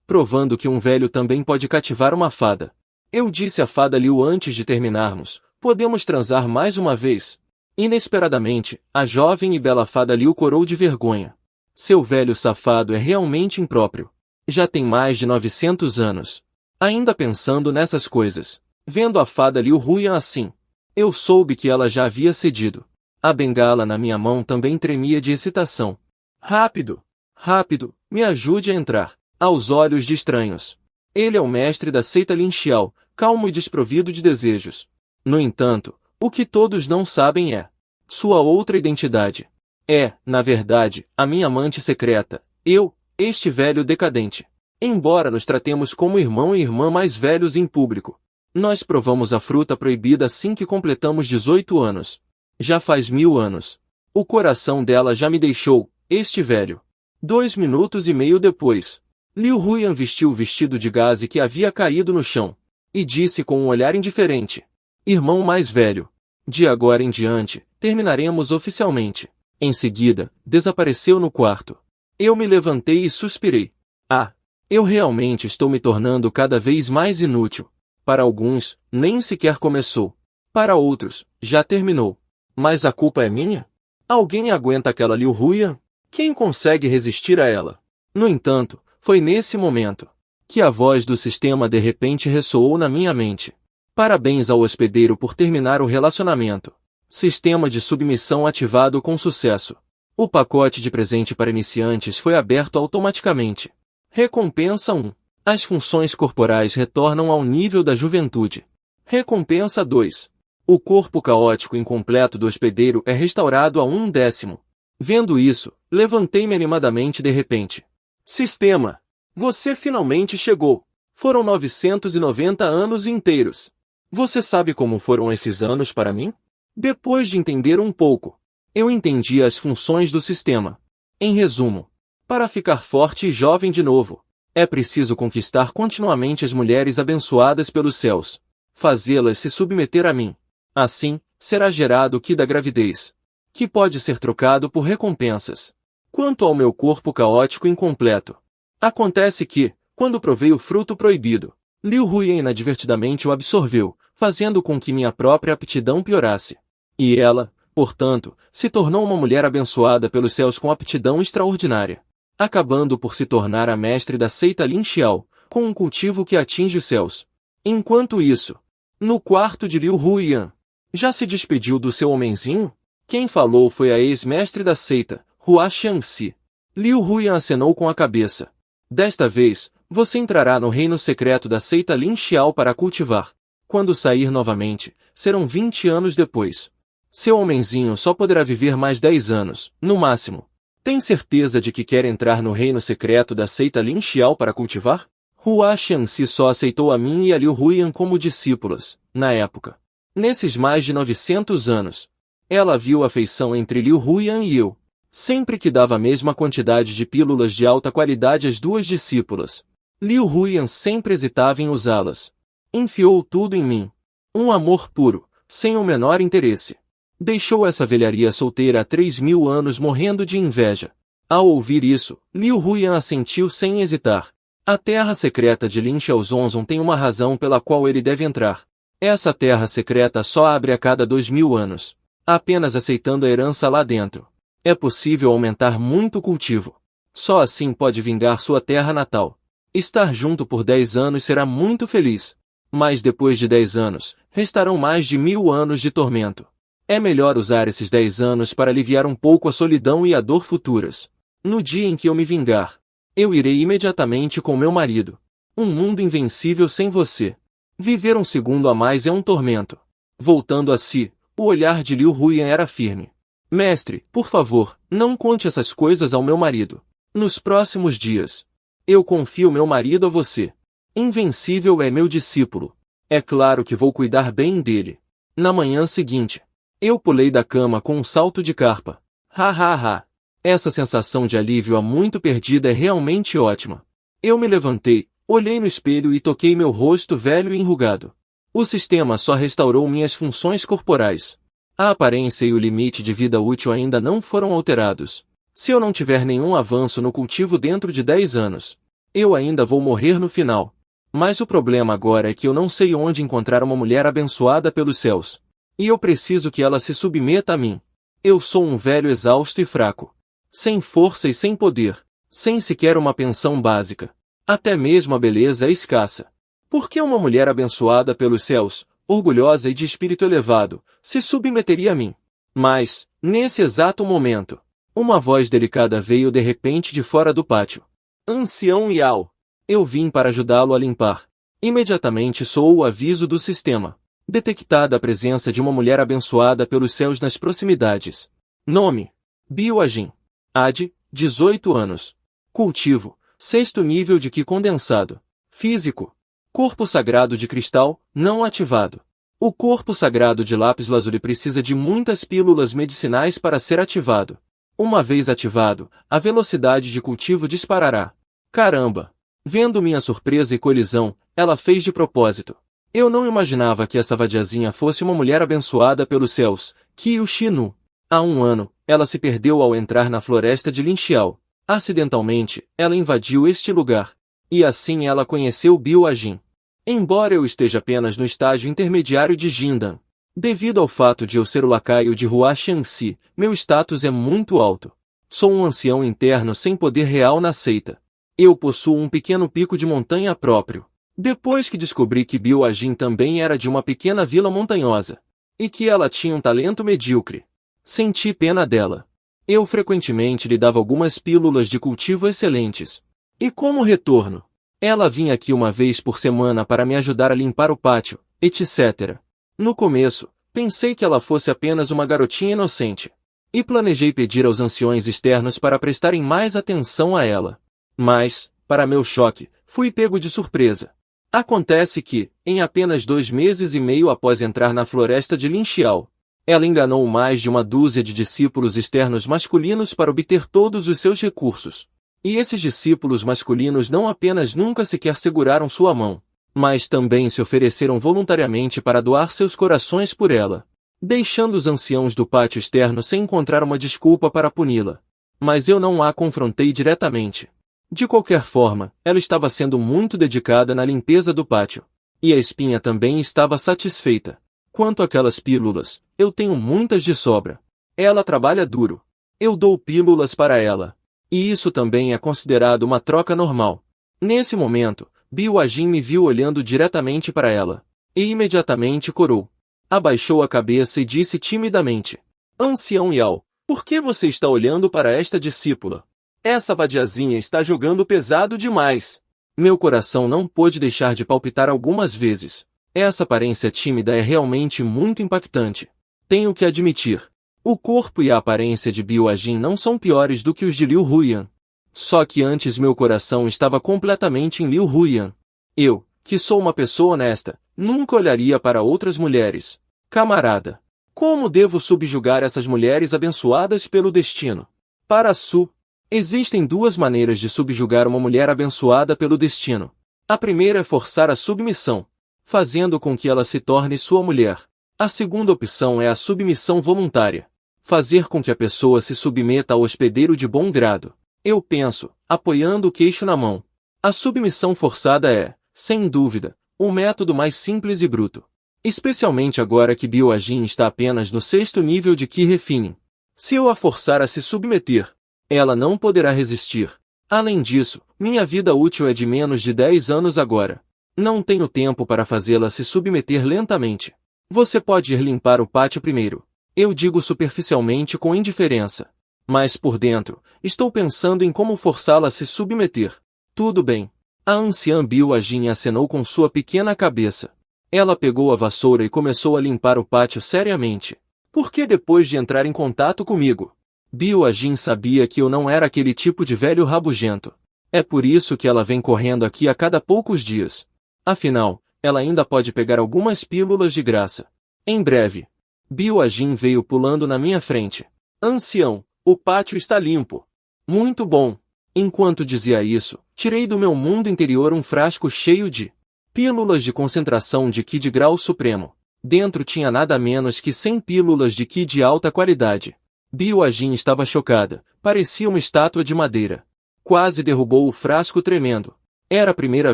provando que um velho também pode cativar uma fada. Eu disse à fada Liu antes de terminarmos, podemos transar mais uma vez? Inesperadamente, a jovem e bela fada Liu corou de vergonha. Seu velho safado é realmente impróprio. Já tem mais de 900 anos. Ainda pensando nessas coisas. Vendo a fada Liu Huyan assim, eu soube que ela já havia cedido. A bengala na minha mão também tremia de excitação. Rápido! Rápido! Me ajude a entrar. Aos olhos de estranhos. Ele é o mestre da seita Lin Xiao, calmo e desprovido de desejos. No entanto, o que todos não sabem é sua outra identidade. É, na verdade, a minha amante secreta, eu, este velho decadente. Embora nos tratemos como irmão e irmã mais velhos em público, nós provamos a fruta proibida assim que completamos 18 anos. Já faz 1000 anos. O coração dela já me deixou, este velho. 2 minutos e meio depois, Liu Huyan vestiu o vestido de gaze que havia caído no chão, e disse com um olhar indiferente, irmão mais velho, de agora em diante, terminaremos oficialmente. Em seguida, desapareceu no quarto. Eu me levantei e suspirei. Ah, eu realmente estou me tornando cada vez mais inútil. Para alguns, nem sequer começou. Para outros, já terminou. Mas a culpa é minha? Alguém aguenta aquela Liu Huyan? Quem consegue resistir a ela? No entanto, foi nesse momento que a voz do sistema de repente ressoou na minha mente. Parabéns ao hospedeiro por terminar o relacionamento. Sistema de submissão ativado com sucesso. O pacote de presente para iniciantes foi aberto automaticamente. Recompensa 1. As funções corporais retornam ao nível da juventude. Recompensa 2. O corpo caótico incompleto do hospedeiro é restaurado a 1/10. Vendo isso, levantei-me animadamente de repente. Sistema! Você finalmente chegou! Foram 990 anos inteiros. Você sabe como foram esses anos para mim? Depois de entender um pouco, eu entendi as funções do sistema. Em resumo, para ficar forte e jovem de novo, é preciso conquistar continuamente as mulheres abençoadas pelos céus, fazê-las se submeter a mim. Assim, será gerado o Qi da gravidez, que pode ser trocado por recompensas. Quanto ao meu corpo caótico incompleto, acontece que, quando provei o fruto proibido, Liu Huyan inadvertidamente o absorveu, fazendo com que minha própria aptidão piorasse. E ela, portanto, se tornou uma mulher abençoada pelos céus com aptidão extraordinária, acabando por se tornar a mestre da seita Lin Xiao, com um cultivo que atinge os céus. Enquanto isso, no quarto de Liu Huyan, já se despediu do seu homenzinho? Quem falou foi a ex-mestre da seita, Hua Xiangxi. Liu Huyan acenou com a cabeça. Desta vez, você entrará no reino secreto da seita Lin Xiao para cultivar. Quando sair novamente, serão 20 anos depois. Seu homenzinho só poderá viver mais 10 anos, no máximo. Tem certeza de que quer entrar no reino secreto da seita Lin Xiao para cultivar? Hua Xiangxi só aceitou a mim e a Liu Huyan como discípulas, na época. Nesses mais de 900 anos, ela viu a afeição entre Liu Huyan e eu. Sempre que dava a mesma quantidade de pílulas de alta qualidade às duas discípulas, Liu Huyan sempre hesitava em usá-las. Enfiou tudo em mim. Um amor puro, sem o menor interesse. Deixou essa velharia solteira há 3000 anos morrendo de inveja. Ao ouvir isso, Liu Huyan assentiu sem hesitar. A terra secreta de Lin Xiaozonzon tem uma razão pela qual ele deve entrar. Essa terra secreta só abre a cada 2000 anos. Apenas aceitando a herança lá dentro, é possível aumentar muito o cultivo. Só assim pode vingar sua terra natal. Estar junto por 10 anos será muito feliz. Mas depois de 10 anos, restarão mais de 1000 anos de tormento. É melhor usar esses 10 anos para aliviar um pouco a solidão e a dor futuras. No dia em que eu me vingar, eu irei imediatamente com meu marido. Um mundo invencível sem você. Viver um segundo a mais é um tormento. Voltando a si, o olhar de Liu Huyan era firme. Mestre, por favor, não conte essas coisas ao meu marido. Nos próximos dias, eu confio meu marido a você. Invencível é meu discípulo. É claro que vou cuidar bem dele. Na manhã seguinte, eu pulei da cama com um salto de carpa. Ha ha ha. Essa sensação de alívio há muito perdida é realmente ótima. Eu me levantei, olhei no espelho e toquei meu rosto velho e enrugado. O sistema só restaurou minhas funções corporais. A aparência e o limite de vida útil ainda não foram alterados. Se eu não tiver nenhum avanço no cultivo dentro de 10 anos, Eu ainda vou morrer no final. Mas o problema agora é que eu não sei onde encontrar uma mulher abençoada pelos céus. E eu preciso que ela se submeta a mim. Eu sou um velho exausto e fraco. Sem força e sem poder. Sem sequer uma pensão básica. Até mesmo a beleza é escassa. Por que uma mulher abençoada pelos céus, orgulhosa e de espírito elevado, se submeteria a mim? Mas, nesse exato momento, uma voz delicada veio de repente de fora do pátio. Ancião Yao. Eu vim para ajudá-lo a limpar. Imediatamente soou o aviso do sistema. Detectada a presença de uma mulher abençoada pelos céus nas proximidades. Nome: Biu Ajin. Idade: 18 anos. Cultivo: 6º nível de Qi condensado. Físico: corpo sagrado de cristal, não ativado. O corpo sagrado de lápis lazuli precisa de muitas pílulas medicinais para ser ativado. Uma vez ativado, a velocidade de cultivo disparará. Caramba! Vendo minha surpresa e colisão, ela fez de propósito. Eu não imaginava que essa vadiazinha fosse uma mulher abençoada pelos céus, Qiu Shinu. Há 1 ano, ela se perdeu ao entrar na floresta de Linxiao. Acidentalmente, ela invadiu este lugar. E assim ela conheceu Biu Ajin. Embora eu esteja apenas no estágio intermediário de Jindan, devido ao fato de eu ser o lacaio de Hua Xiangxi, meu status é muito alto. Sou um ancião interno sem poder real na seita. Eu possuo um pequeno pico de montanha próprio. Depois que descobri que Biu Ajin também era de uma pequena vila montanhosa, e que ela tinha um talento medíocre, senti pena dela. Eu frequentemente lhe dava algumas pílulas de cultivo excelentes. E como retorno, ela vinha aqui uma vez por semana para me ajudar a limpar o pátio, etc. No começo, pensei que ela fosse apenas uma garotinha inocente. E planejei pedir aos anciões externos para prestarem mais atenção a ela. Mas, para meu choque, fui pego de surpresa. Acontece que, em apenas 2 meses e meio após entrar na floresta de Linxiao, ela enganou mais de uma dúzia de discípulos externos masculinos para obter todos os seus recursos. E esses discípulos masculinos não apenas nunca sequer seguraram sua mão, mas também se ofereceram voluntariamente para doar seus corações por ela, deixando os anciãos do pátio externo sem encontrar uma desculpa para puni-la. Mas eu não a confrontei diretamente. De qualquer forma, ela estava sendo muito dedicada na limpeza do pátio. E a espinha também estava satisfeita. Quanto àquelas pílulas, eu tenho muitas de sobra. Ela trabalha duro. Eu dou pílulas para ela. E isso também é considerado uma troca normal. Nesse momento, Biu Ajin me viu olhando diretamente para ela. E imediatamente corou. Abaixou a cabeça e disse timidamente: Ancião Yao, por que você está olhando para esta discípula? Essa vadiazinha está jogando pesado demais. Meu coração não pôde deixar de palpitar algumas vezes. Essa aparência tímida é realmente muito impactante. Tenho que admitir. O corpo e a aparência de Biu Ajin não são piores do que os de Liu Huyan. Só que antes meu coração estava completamente em Liu Huyan. Eu, que sou uma pessoa honesta, nunca olharia para outras mulheres. Camarada, como devo subjugar essas mulheres abençoadas pelo destino? Para Su, existem 2 maneiras de subjugar uma mulher abençoada pelo destino. A primeira é forçar a submissão, fazendo com que ela se torne sua mulher. A segunda opção é a submissão voluntária, fazer com que a pessoa se submeta ao hospedeiro de bom grado. Eu penso, apoiando o queixo na mão. A submissão forçada é, sem dúvida, um método mais simples e bruto. Especialmente agora que Biu Ajin está apenas no 6º nível de Qi Refining. Se eu a forçar a se submeter, ela não poderá resistir. Além disso, minha vida útil é de menos de 10 anos agora. Não tenho tempo para fazê-la se submeter lentamente. Você pode ir limpar o pátio primeiro. Eu digo superficialmente com indiferença. Mas por dentro, estou pensando em como forçá-la a se submeter. Tudo bem. A anciã Biu Ajin acenou com sua pequena cabeça. Ela pegou a vassoura e começou a limpar o pátio seriamente. Porque depois de entrar em contato comigo, Biu Ajin sabia que eu não era aquele tipo de velho rabugento. É por isso que ela vem correndo aqui a cada poucos dias. Afinal, ela ainda pode pegar algumas pílulas de graça. Em breve, Biu Ajin veio pulando na minha frente. Ancião, o pátio está limpo. Muito bom. Enquanto dizia isso, tirei do meu mundo interior um frasco cheio de pílulas de concentração de Qi de grau supremo. Dentro tinha nada menos que 100 pílulas de Qi de alta qualidade. Biu Ajin estava chocada, parecia uma estátua de madeira. Quase derrubou o frasco tremendo. Era a primeira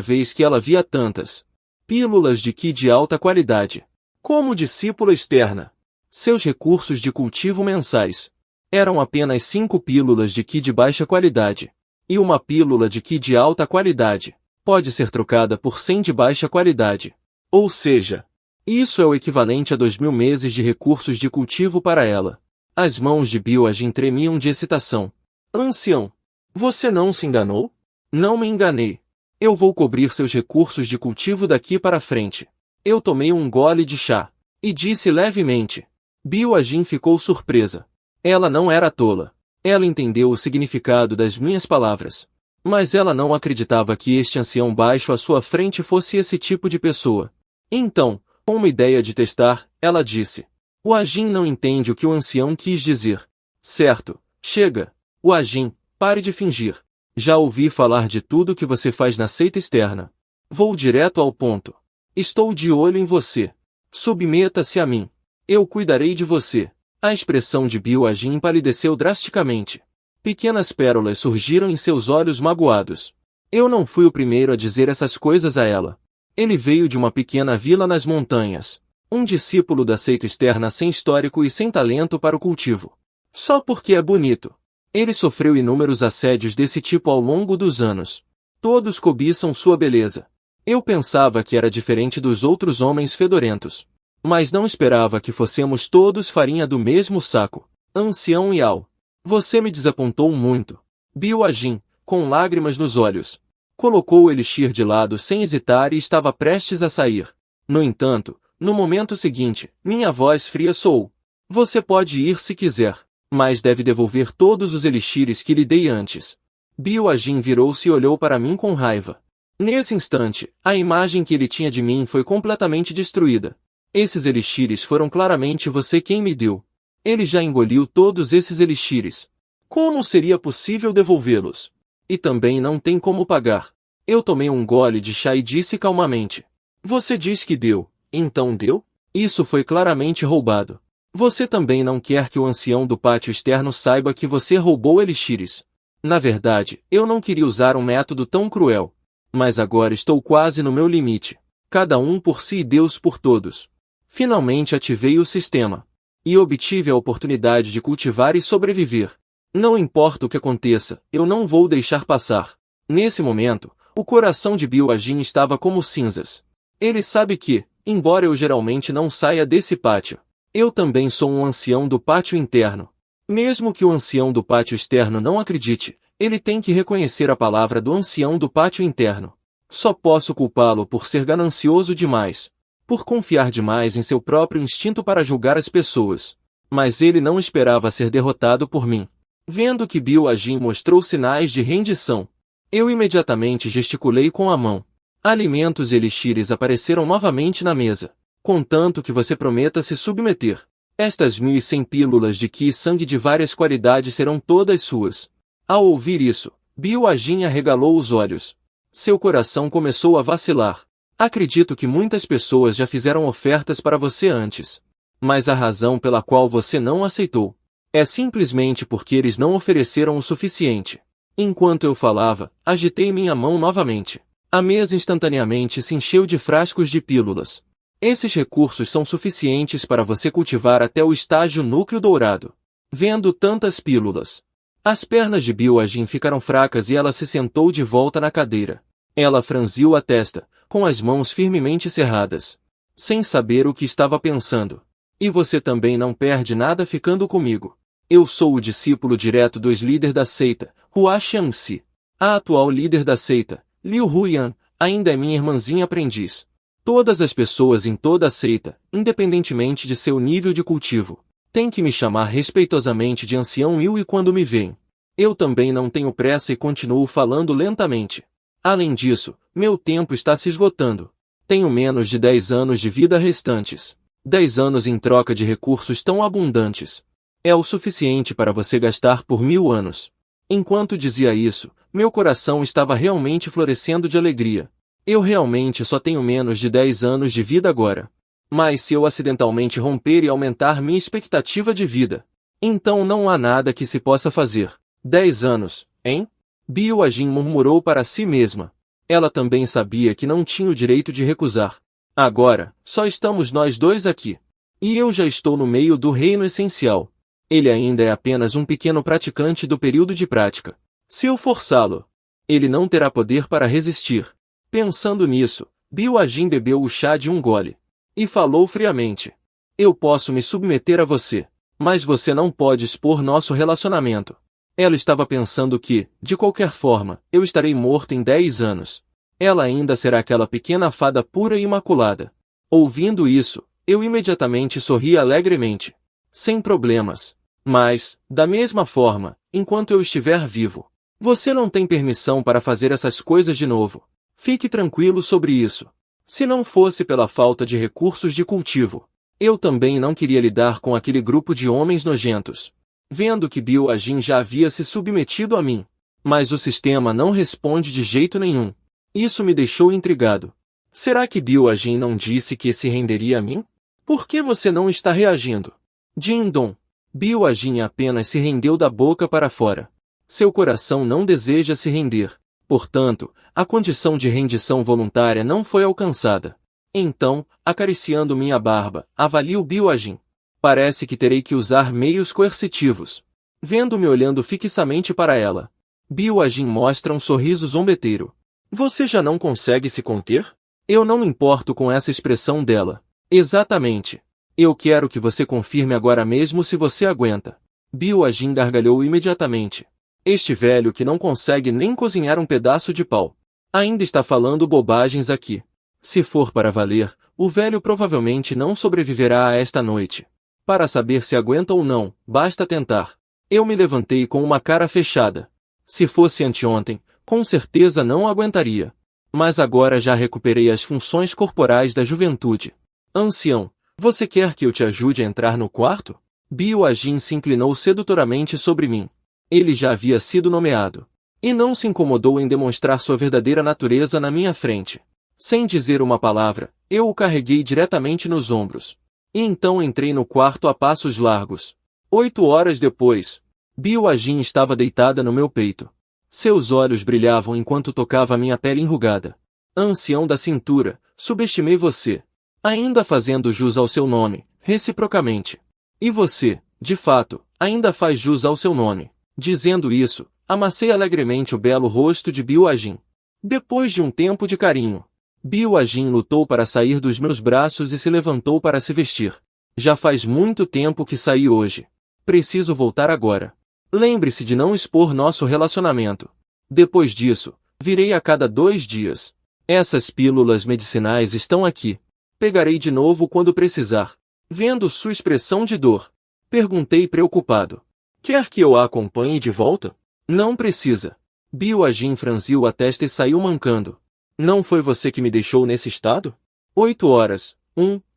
vez que ela via tantas pílulas de Qi de alta qualidade. Como discípula externa, seus recursos de cultivo mensais eram apenas 5 pílulas de Qi de baixa qualidade, e uma pílula de Qi de alta qualidade pode ser trocada por 100 de baixa qualidade. Ou seja, isso é o equivalente a 2.000 meses de recursos de cultivo para ela. As mãos de Bill-Ajin tremiam de excitação. Ancião, você não se enganou? Não me enganei. Eu vou cobrir seus recursos de cultivo daqui para frente. Eu tomei um gole de chá e disse levemente. Bill-Ajin ficou surpresa. Ela não era tola. Ela entendeu o significado das minhas palavras. Mas ela não acreditava que este ancião baixo à sua frente fosse esse tipo de pessoa. Então, com uma ideia de testar, ela disse. O Ajin não entende o que o ancião quis dizer. Certo, chega. O Ajin, pare de fingir. Já ouvi falar de tudo que você faz na seita externa. Vou direto ao ponto. Estou de olho em você. Submeta-se a mim. Eu cuidarei de você. A expressão de Bill-Ajin empalideceu drasticamente. Pequenas pérolas surgiram em seus olhos magoados. Eu não fui o primeiro a dizer essas coisas a ela. Ele veio de uma pequena vila nas montanhas. Um discípulo da seita externa sem histórico e sem talento para o cultivo. Só porque é bonito. Ele sofreu inúmeros assédios desse tipo ao longo dos anos. Todos cobiçam sua beleza. Eu pensava que era diferente dos outros homens fedorentos. Mas não esperava que fossemos todos farinha do mesmo saco. Ancião Yao. Você me desapontou muito. Bill-Ajin, com lágrimas nos olhos, colocou o elixir de lado sem hesitar e estava prestes a sair. No entanto, no momento seguinte, minha voz fria soou. Você pode ir se quiser, mas deve devolver todos os elixires que lhe dei antes. Bill-Ajin virou-se e olhou para mim com raiva. Nesse instante, a imagem que ele tinha de mim foi completamente destruída. Esses elixires foram claramente você quem me deu. Ele já engoliu todos esses elixires. Como seria possível devolvê-los? E também não tem como pagar. Eu tomei um gole de chá e disse calmamente. Você diz que deu, então deu? Isso foi claramente roubado. Você também não quer que o ancião do pátio externo saiba que você roubou elixires. Na verdade, eu não queria usar um método tão cruel. Mas agora estou quase no meu limite. Cada um por si e Deus por todos. Finalmente ativei o sistema. E obtive a oportunidade de cultivar e sobreviver. Não importa o que aconteça, eu não vou deixar passar. Nesse momento, o coração de Bill-Ajin estava como cinzas. Ele sabe que, embora eu geralmente não saia desse pátio, eu também sou um ancião do pátio interno. Mesmo que o ancião do pátio externo não acredite, ele tem que reconhecer a palavra do ancião do pátio interno. Só posso culpá-lo por ser ganancioso demais, por confiar demais em seu próprio instinto para julgar as pessoas. Mas ele não esperava ser derrotado por mim. Vendo que Bill-Ajin mostrou sinais de rendição, eu imediatamente gesticulei com a mão. Alimentos e elixires apareceram novamente na mesa, contanto que você prometa se submeter. Estas 1.100 pílulas de Qi e sangue de várias qualidades serão todas suas. Ao ouvir isso, Bill-Ajin arregalou os olhos. Seu coração começou a vacilar. Acredito que muitas pessoas já fizeram ofertas para você antes. Mas a razão pela qual você não aceitou é simplesmente porque eles não ofereceram o suficiente. Enquanto eu falava, agitei minha mão novamente. A mesa instantaneamente se encheu de frascos de pílulas. Esses recursos são suficientes para você cultivar até o estágio núcleo dourado. Vendo tantas pílulas, as pernas de Bill-Ajin ficaram fracas e ela se sentou de volta na cadeira. Ela franziu a testa, com as mãos firmemente cerradas, sem saber o que estava pensando. E você também não perde nada ficando comigo. Eu sou o discípulo direto do ex-líder da seita, Hua Xiangxi. A atual líder da seita, Liu Huyan, ainda é minha irmãzinha aprendiz. Todas as pessoas em toda a seita, independentemente de seu nível de cultivo, têm que me chamar respeitosamente de ancião Liu e quando me veem. Eu também não tenho pressa e continuo falando lentamente. Além disso, meu tempo está se esgotando. Tenho menos de 10 anos de vida restantes. 10 anos em troca de recursos tão abundantes. É o suficiente para você gastar por 1000 anos. Enquanto dizia isso, meu coração estava realmente florescendo de alegria. Eu realmente só tenho menos de 10 anos de vida agora. Mas se eu acidentalmente romper e aumentar minha expectativa de vida, então não há nada que se possa fazer. 10 anos, hein? Bill-Ajin murmurou para si mesma. Ela também sabia que não tinha o direito de recusar. Agora, só estamos nós dois aqui. E eu já estou no meio do reino essencial. Ele ainda é apenas um pequeno praticante do período de prática. Se eu forçá-lo, ele não terá poder para resistir. Pensando nisso, Bill Ajin bebeu o chá de um gole. E falou friamente. Eu posso me submeter a você, mas você não pode expor nosso relacionamento. Ela estava pensando que, de qualquer forma, eu estarei morto em 10 anos. Ela ainda será aquela pequena fada pura e imaculada. Ouvindo isso, eu imediatamente sorri alegremente. Sem problemas. Mas, da mesma forma, enquanto eu estiver vivo, você não tem permissão para fazer essas coisas de novo. Fique tranquilo sobre isso. Se não fosse pela falta de recursos de cultivo, eu também não queria lidar com aquele grupo de homens nojentos. Vendo que Bill Ajin já havia se submetido a mim. Mas o sistema não responde de jeito nenhum. Isso me deixou intrigado. Será que Bill Ajin não disse que se renderia a mim? Por que você não está reagindo? Jin-dong. Bill Ajin apenas se rendeu da boca para fora. Seu coração não deseja se render. Portanto, a condição de rendição voluntária não foi alcançada. Então, acariciando minha barba, avalio Bill Ajin. Parece que terei que usar meios coercitivos. Vendo-me olhando fixamente para ela, Bill Ajin mostra um sorriso zombeteiro. Você já não consegue se conter? Eu não me importo com essa expressão dela. Exatamente. Eu quero que você confirme agora mesmo se você aguenta. Bill Ajin gargalhou imediatamente. Este velho que não consegue nem cozinhar um pedaço de pau. Ainda está falando bobagens aqui. Se for para valer, o velho provavelmente não sobreviverá a esta noite. Para saber se aguenta ou não, basta tentar. Eu me levantei com uma cara fechada. Se fosse anteontem, com certeza não aguentaria. Mas agora já recuperei as funções corporais da juventude. Ancião, você quer que eu te ajude a entrar no quarto? Bill Ajin se inclinou sedutoramente sobre mim. Ele já havia sido nomeado. E não se incomodou em demonstrar sua verdadeira natureza na minha frente. Sem dizer uma palavra, eu o carreguei diretamente nos ombros. E então entrei no quarto a passos largos. 8 horas depois, Bill Ajin estava deitada no meu peito. Seus olhos brilhavam enquanto tocava minha pele enrugada. Ancião da cintura, subestimei você. Ainda fazendo jus ao seu nome, reciprocamente. E você, de fato, ainda faz jus ao seu nome. Dizendo isso, amassei alegremente o belo rosto de Bill Ajin. Depois de um tempo de carinho, Bill Ajin lutou para sair dos meus braços e se levantou para se vestir. Já faz muito tempo que saí hoje. Preciso voltar agora. Lembre-se de não expor nosso relacionamento. Depois disso, virei a cada 2 dias. Essas pílulas medicinais estão aqui. Pegarei de novo quando precisar. Vendo sua expressão de dor, perguntei preocupado. Quer que eu a acompanhe de volta? Não precisa. Bill Ajin franziu a testa e saiu mancando. Não foi você que me deixou nesse estado? 8 horas.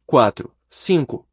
4, 5,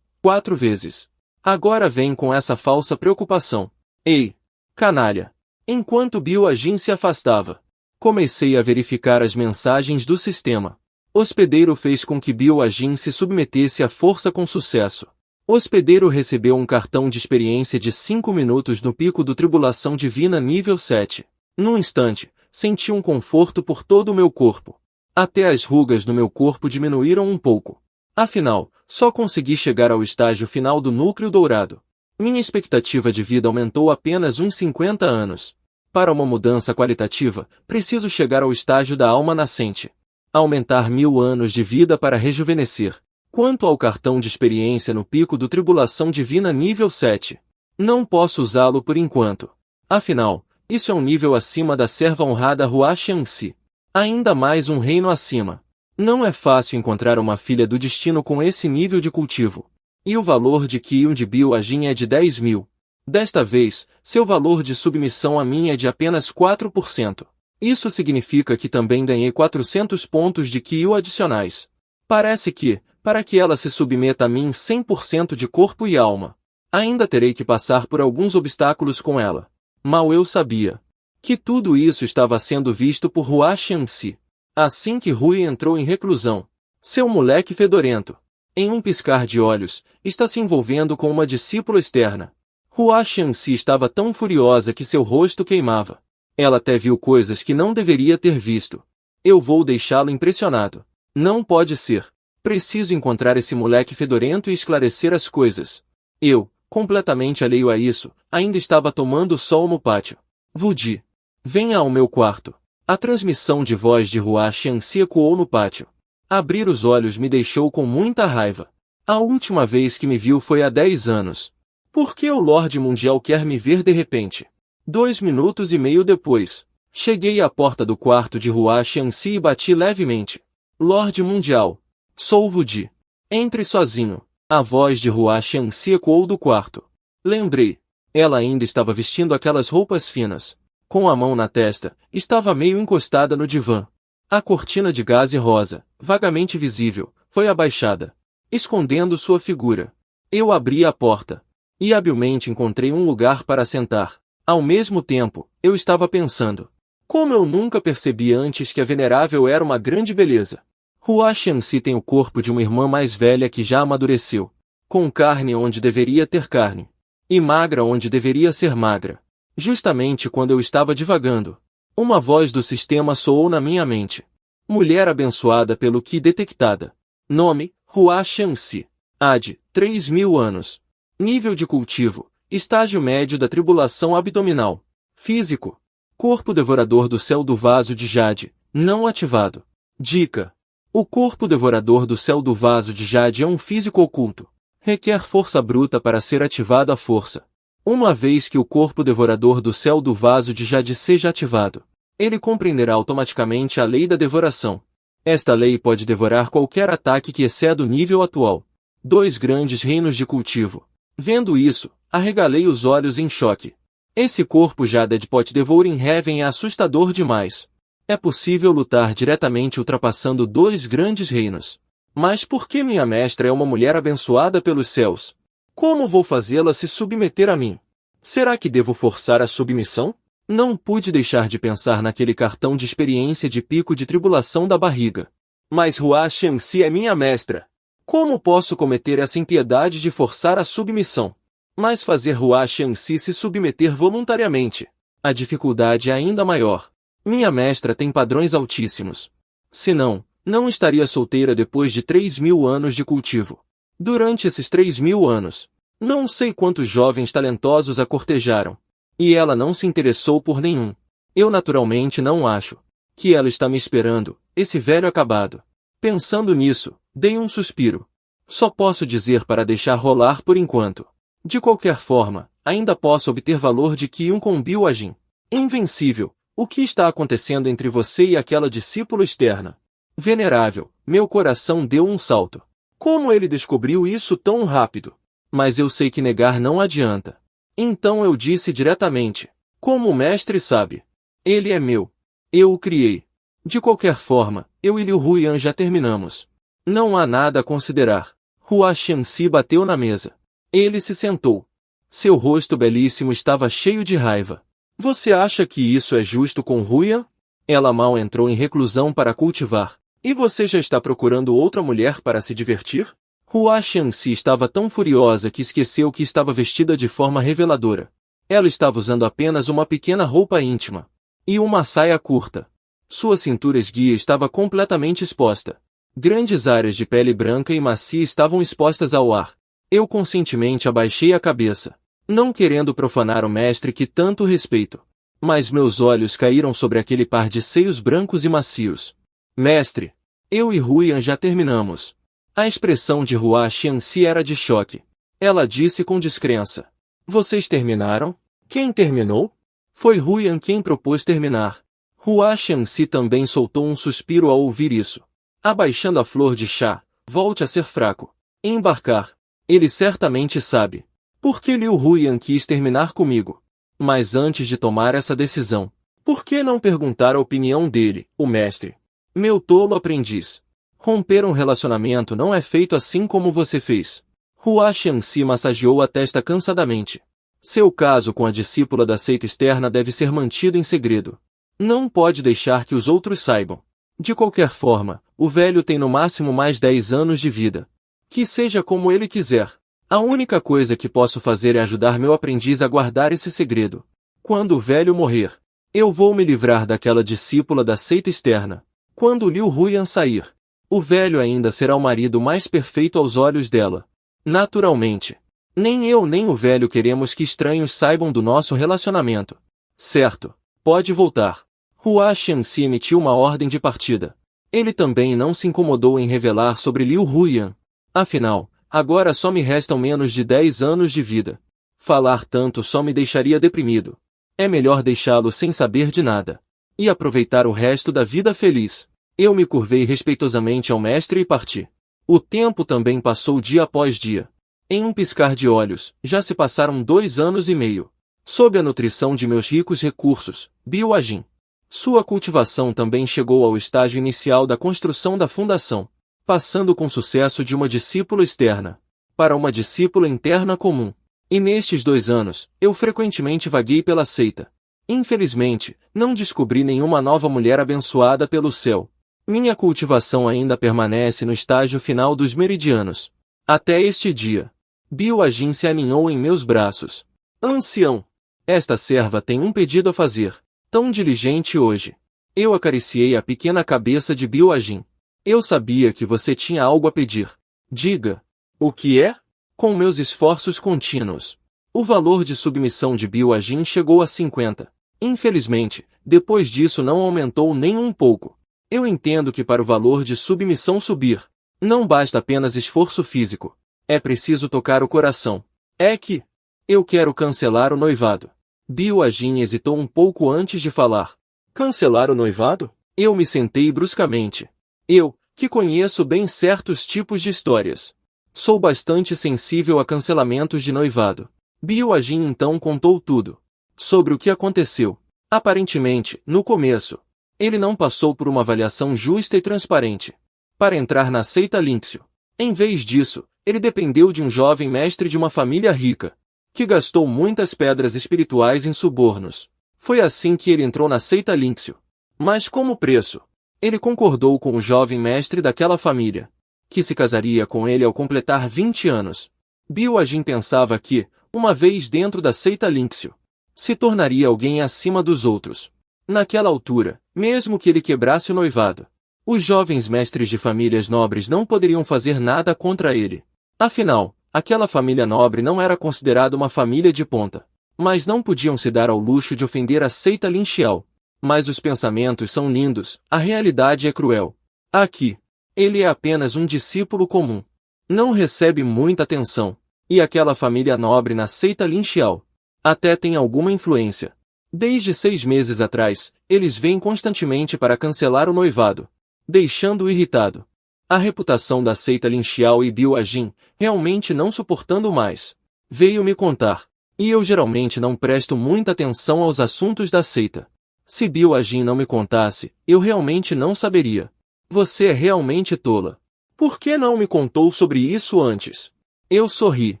4 vezes. Agora vem com essa falsa preocupação. Ei, canalha. Enquanto Bill Ajin se afastava, comecei a verificar as mensagens do sistema. Hospedeiro fez com que Bill Ajin se submetesse à força com sucesso. Hospedeiro recebeu um cartão de experiência de 5 minutos no pico do Tribulação Divina nível 7. Num instante, senti um conforto por todo o meu corpo. Até as rugas no meu corpo diminuíram um pouco. Afinal, só consegui chegar ao estágio final do núcleo dourado. Minha expectativa de vida aumentou apenas uns 50 anos. Para uma mudança qualitativa, preciso chegar ao estágio da alma nascente. Aumentar 1000 anos de vida para rejuvenescer. Quanto ao cartão de experiência no pico do Tribulação Divina nível 7, não posso usá-lo por enquanto. Afinal, isso é um nível acima da serva honrada Hua Xiangxi. Ainda mais um reino acima. Não é fácil encontrar uma filha do destino com esse nível de cultivo. E o valor de Qiyun de Bill Ajin é de 10.000. Desta vez, seu valor de submissão a mim é de apenas 4%. Isso significa que também ganhei 400 pontos de Qiyun adicionais. Parece que, para que ela se submeta a mim 100% de corpo e alma, ainda terei que passar por alguns obstáculos com ela. Mal eu sabia que tudo isso estava sendo visto por Hua Xiangxi. Assim que Rui entrou em reclusão, seu moleque fedorento, em um piscar de olhos, está se envolvendo com uma discípula externa. Hua Xiangxi estava tão furiosa que seu rosto queimava. Ela até viu coisas que não deveria ter visto. Eu vou deixá-lo impressionado. Não pode ser. Preciso encontrar esse moleque fedorento e esclarecer as coisas. Eu, completamente alheio a isso, ainda estava tomando sol no pátio. Wudi, venha ao meu quarto. A transmissão de voz de Hua Xiangxi ecoou no pátio. Abrir os olhos me deixou com muita raiva. A última vez que me viu foi há 10 anos. Por que o Lorde Mundial quer me ver de repente? 2 minutos e meio depois, cheguei à porta do quarto de Hua Xiangxi e bati levemente. Lorde Mundial. Sou Wudi. Entre sozinho. A voz de Hua Xiangxi ecoou do quarto. Lembrei. Ela ainda estava vestindo aquelas roupas finas. Com a mão na testa, estava meio encostada no divã. A cortina de gaze rosa, vagamente visível, foi abaixada, escondendo sua figura. Eu abri a porta. E habilmente encontrei um lugar para sentar. Ao mesmo tempo, eu estava pensando. Como eu nunca percebi antes que a venerável era uma grande beleza. Hua Xiangxi tem o corpo de uma irmã mais velha que já amadureceu. Com carne onde deveria ter carne. E magra onde deveria ser magra. Justamente quando eu estava divagando, uma voz do sistema soou na minha mente. Mulher abençoada pelo Qi detectada. Nome, Hua Xiangxi. Ad, 3.000 anos. Nível de cultivo, estágio médio da tribulação abdominal. Físico. Corpo devorador do céu do vaso de Jade, não ativado. Dica. O corpo devorador do céu do vaso de Jade é um físico oculto. Requer força bruta para ser ativado à força. Uma vez que o corpo devorador do céu do vaso de Jade seja ativado, ele compreenderá automaticamente a lei da devoração. Esta lei pode devorar qualquer ataque que exceda o nível atual. 2 grandes reinos de cultivo. Vendo isso, arregalei os olhos em choque. Esse corpo Jade Pot Devouring Heaven é assustador demais. É possível lutar diretamente ultrapassando 2 grandes reinos. Mas por que minha mestra é uma mulher abençoada pelos céus? Como vou fazê-la se submeter a mim? Será que devo forçar a submissão? Não pude deixar de pensar naquele cartão de experiência de pico de tribulação da barriga. Mas Hua Xiangxi é minha mestra. Como posso cometer essa impiedade de forçar a submissão? Mas fazer Hua Xiangxi se submeter voluntariamente. A dificuldade é ainda maior. Minha mestra tem padrões altíssimos. Senão, não estaria solteira depois de 3.000 anos de cultivo. Durante esses 3.000 anos, não sei quantos jovens talentosos a cortejaram. E ela não se interessou por nenhum. Eu naturalmente não acho que ela está me esperando, esse velho acabado. Pensando nisso, dei um suspiro. Só posso dizer para deixar rolar por enquanto. De qualquer forma, ainda posso obter valor de Qi com Biu Ajin. Invencível, o que está acontecendo entre você e aquela discípula externa? Venerável, meu coração deu um salto. Como ele descobriu isso tão rápido? Mas eu sei que negar não adianta. Então eu disse diretamente. Como o mestre sabe? Ele é meu. Eu o criei. De qualquer forma, eu e Liu Huyan já terminamos. Não há nada a considerar. Hua Xiangxi bateu na mesa. Ele se sentou. Seu rosto belíssimo estava cheio de raiva. Você acha que isso é justo com Huyan? Ela mal entrou em reclusão para cultivar. E você já está procurando outra mulher para se divertir? Hua Xiangxi estava tão furiosa que esqueceu que estava vestida de forma reveladora. Ela estava usando apenas uma pequena roupa íntima. E uma saia curta. Sua cintura esguia estava completamente exposta. Grandes áreas de pele branca e macia estavam expostas ao ar. Eu conscientemente abaixei a cabeça, não querendo profanar o mestre que tanto respeito. Mas meus olhos caíram sobre aquele par de seios brancos e macios. Mestre, eu e Huyan já terminamos. A expressão de Hua Xiangxi era de choque. Ela disse com descrença. Vocês terminaram? Quem terminou? Foi Huyan quem propôs terminar. Hua Xiangxi também soltou um suspiro ao ouvir isso. Abaixando a flor de chá, volte a ser fraco. Embarcar. Ele certamente sabe. Por que Liu Huyan quis terminar comigo? Mas antes de tomar essa decisão, por que não perguntar a opinião dele, o mestre? Meu tolo aprendiz. Romper um relacionamento não é feito assim como você fez. Hua Xiangxi massageou a testa cansadamente. Seu caso com a discípula da seita externa deve ser mantido em segredo. Não pode deixar que os outros saibam. De qualquer forma, o velho tem no máximo mais 10 anos de vida. Que seja como ele quiser. A única coisa que posso fazer é ajudar meu aprendiz a guardar esse segredo. Quando o velho morrer, eu vou me livrar daquela discípula da seita externa. Quando Liu Huyan sair, o velho ainda será o marido mais perfeito aos olhos dela. Naturalmente. Nem eu nem o velho queremos que estranhos saibam do nosso relacionamento. Certo. Pode voltar. Hua Xiangxi emitiu uma ordem de partida. Ele também não se incomodou em revelar sobre Liu Huyan. Afinal, agora só me restam menos de 10 anos de vida. Falar tanto só me deixaria deprimido. É melhor deixá-lo sem saber de nada. E aproveitar o resto da vida feliz. Eu me curvei respeitosamente ao mestre e parti. O tempo também passou dia após dia. Em um piscar de olhos, já se passaram 2 anos e meio. Sob a nutrição de meus ricos recursos, Biu Ajin. Sua cultivação também chegou ao estágio inicial da construção da fundação, passando com sucesso de uma discípula externa para uma discípula interna comum. E nestes 2 anos, eu frequentemente vaguei pela seita. Infelizmente, não descobri nenhuma nova mulher abençoada pelo céu. Minha cultivação ainda permanece no estágio final dos meridianos. Até este dia. Biu Ajin se aninhou em meus braços. Ancião! Esta serva tem um pedido a fazer. Tão diligente hoje. Eu acariciei a pequena cabeça de Biu Ajin. Eu sabia que você tinha algo a pedir. Diga. O que é? Com meus esforços contínuos. O valor de submissão de Biu Ajin chegou a 50. Infelizmente, depois disso não aumentou nem um pouco. Eu entendo que para o valor de submissão subir, não basta apenas esforço físico. É preciso tocar o coração. É que eu quero cancelar o noivado. Biu Ajin hesitou um pouco antes de falar. Cancelar o noivado? Eu me sentei bruscamente. Eu, que conheço bem certos tipos de histórias. Sou bastante sensível a cancelamentos de noivado. Biu Ajin então contou tudo. Sobre o que aconteceu. Aparentemente, no começo, ele não passou por uma avaliação justa e transparente para entrar na seita Linxio. Em vez disso, ele dependeu de um jovem mestre de uma família rica, que gastou muitas pedras espirituais em subornos. Foi assim que ele entrou na seita Linxio. Mas como preço, ele concordou com o jovem mestre daquela família, que se casaria com ele ao completar 20 anos. Biu Ajin pensava que, uma vez dentro da seita Linxio, se tornaria alguém acima dos outros. Naquela altura, mesmo que ele quebrasse o noivado, os jovens mestres de famílias nobres não poderiam fazer nada contra ele. Afinal, aquela família nobre não era considerada uma família de ponta. Mas não podiam se dar ao luxo de ofender a seita Linxiao. Mas os pensamentos são lindos, a realidade é cruel. Aqui, ele é apenas um discípulo comum. Não recebe muita atenção. E aquela família nobre na seita Linxiao até tem alguma influência. Desde 6 meses atrás, eles vêm constantemente para cancelar o noivado, deixando-o irritado. A reputação da seita Linxiao e Biu Ajin, realmente não suportando mais, veio me contar. E eu geralmente não presto muita atenção aos assuntos da seita. Se Biu Ajin não me contasse, eu realmente não saberia. Você é realmente tola. Por que não me contou sobre isso antes? Eu sorri.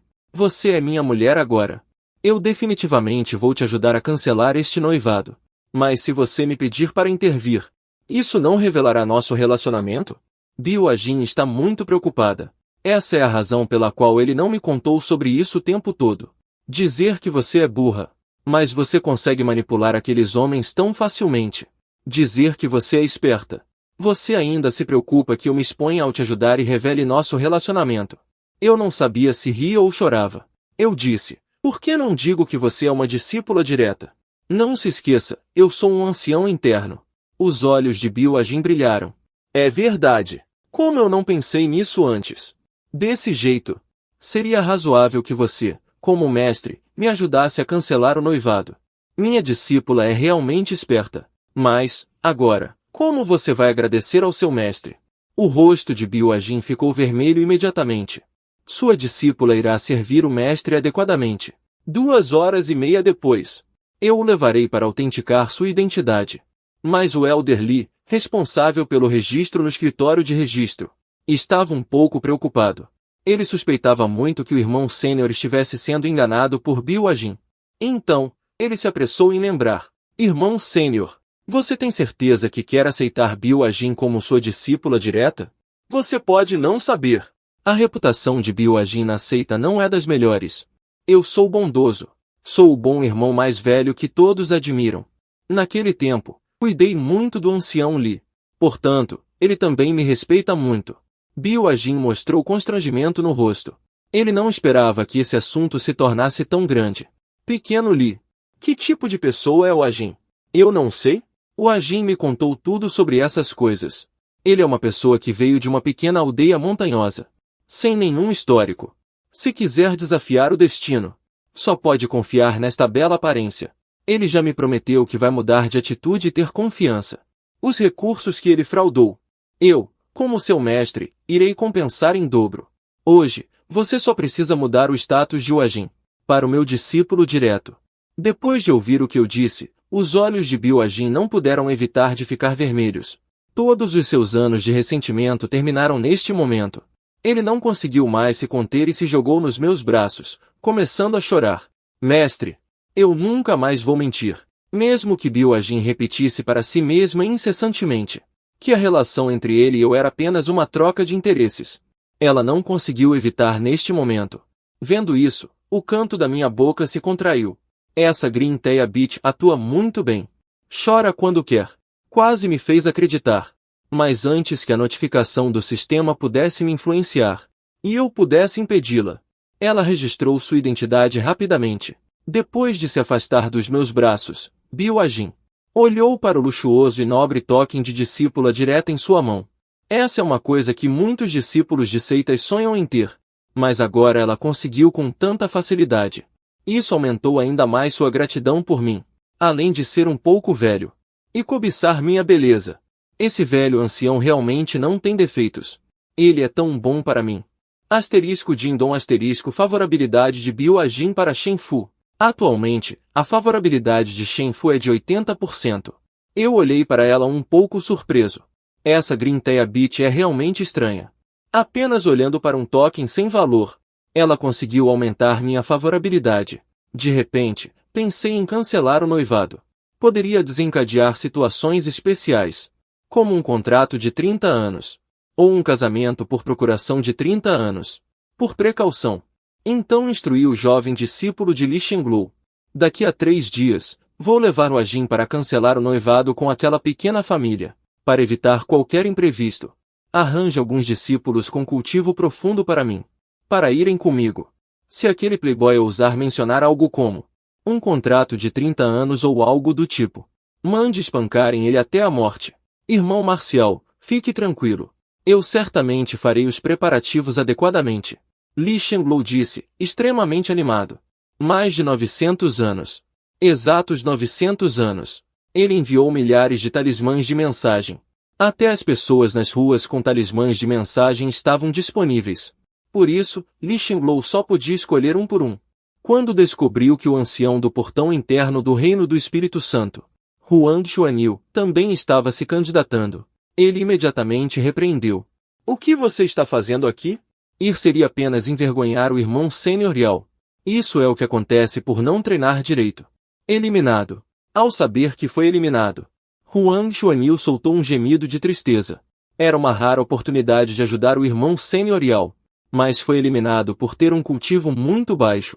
Você é minha mulher agora. Eu definitivamente vou te ajudar a cancelar este noivado. Mas se você me pedir para intervir, isso não revelará nosso relacionamento? Biu Ajin está muito preocupada. Essa é a razão pela qual ele não me contou sobre isso o tempo todo. Dizer que você é burra. Mas você consegue manipular aqueles homens tão facilmente. Dizer que você é esperta. Você ainda se preocupa que eu me exponha ao te ajudar e revele nosso relacionamento. Eu não sabia se ria ou chorava. Eu disse, por que não digo que você é uma discípula direta? Não se esqueça, eu sou um ancião interno. Os olhos de Biu Ajin brilharam. É verdade. Como eu não pensei nisso antes? Desse jeito, seria razoável que você, como mestre, me ajudasse a cancelar o noivado. Minha discípula é realmente esperta. Mas, agora, como você vai agradecer ao seu mestre? O rosto de Biu Ajin ficou vermelho imediatamente. Sua discípula irá servir o mestre adequadamente. 2h30 depois, eu o levarei para autenticar sua identidade. Mas o Elder Li, responsável pelo registro no escritório de registro, estava um pouco preocupado. Ele suspeitava muito que o irmão sênior estivesse sendo enganado por Biu Ajin. Então, ele se apressou em lembrar. Irmão sênior, você tem certeza que quer aceitar Biu Ajin como sua discípula direta? Você pode não saber. A reputação de Biu Ajin na seita não é das melhores. Eu sou bondoso. Sou o bom irmão mais velho que todos admiram. Naquele tempo, cuidei muito do ancião Li. Portanto, ele também me respeita muito. Bill Ajin mostrou constrangimento no rosto. Ele não esperava que esse assunto se tornasse tão grande. Pequeno Lee. Que tipo de pessoa é o Ajin? Eu não sei. O Ajin me contou tudo sobre essas coisas. Ele é uma pessoa que veio de uma pequena aldeia montanhosa. Sem nenhum histórico. Se quiser desafiar o destino, só pode confiar nesta bela aparência. Ele já me prometeu que vai mudar de atitude e ter confiança. Os recursos que ele fraudou, eu, como seu mestre, irei compensar em dobro. Hoje, você só precisa mudar o status de Ajin para o meu discípulo direto. Depois de ouvir o que eu disse, os olhos de Bill Ajin não puderam evitar de ficar vermelhos. Todos os seus anos de ressentimento terminaram neste momento. Ele não conseguiu mais se conter e se jogou nos meus braços, começando a chorar. Mestre, eu nunca mais vou mentir. Mesmo que Bill Ajin repetisse para si mesma incessantemente que a relação entre ele e eu era apenas uma troca de interesses. Ela não conseguiu evitar neste momento. Vendo isso, o canto da minha boca se contraiu. Essa Green Tea Beach atua muito bem. Chora quando quer. Quase me fez acreditar. Mas antes que a notificação do sistema pudesse me influenciar, e eu pudesse impedi-la, ela registrou sua identidade rapidamente. Depois de se afastar dos meus braços, Bill Ajin olhou para o luxuoso e nobre token de discípula direta em sua mão. Essa é uma coisa que muitos discípulos de seitas sonham em ter, mas agora ela conseguiu com tanta facilidade. Isso aumentou ainda mais sua gratidão por mim, além de ser um pouco velho e cobiçar minha beleza. Esse velho ancião realmente não tem defeitos. Ele é tão bom para mim. Asterisco Jindong asterisco favorabilidade de Bill Ajin para Shen Fu. Atualmente, a favorabilidade de Shen Fu é de 80%. Eu olhei para ela um pouco surpreso. Essa Green Tea Beach é realmente estranha. Apenas olhando para um token sem valor, ela conseguiu aumentar minha favorabilidade. De repente, pensei em cancelar o noivado. Poderia desencadear situações especiais, como um contrato de 30 anos, ou um casamento por procuração de 30 anos. Por precaução, então instruí o jovem discípulo de Li Shenglou. Daqui a 3 dias, vou levar o Ajin para cancelar o noivado com aquela pequena família. Para evitar qualquer imprevisto, arranje alguns discípulos com cultivo profundo para mim, para irem comigo. Se aquele playboy ousar mencionar algo como um contrato de 30 anos ou algo do tipo, mande espancarem ele até a morte. Irmão Marcial, fique tranquilo. Eu certamente farei os preparativos adequadamente. Li Shenglou disse, extremamente animado. Mais de 900 anos. Exatos 900 anos. Ele enviou milhares de talismãs de mensagem. Até as pessoas nas ruas com talismãs de mensagem estavam disponíveis. Por isso, Li Shenglou só podia escolher um por um. Quando descobriu que o ancião do portão interno do Reino do Espírito Santo, Huang Xuanyu, também estava se candidatando, ele imediatamente repreendeu. O que você está fazendo aqui? Ir seria apenas envergonhar o irmão sênior Yao. Isso é o que acontece por não treinar direito. Eliminado. Ao saber que foi eliminado, Huang Xuanyu soltou um gemido de tristeza. Era uma rara oportunidade de ajudar o irmão sênior Yao, mas foi eliminado por ter um cultivo muito baixo.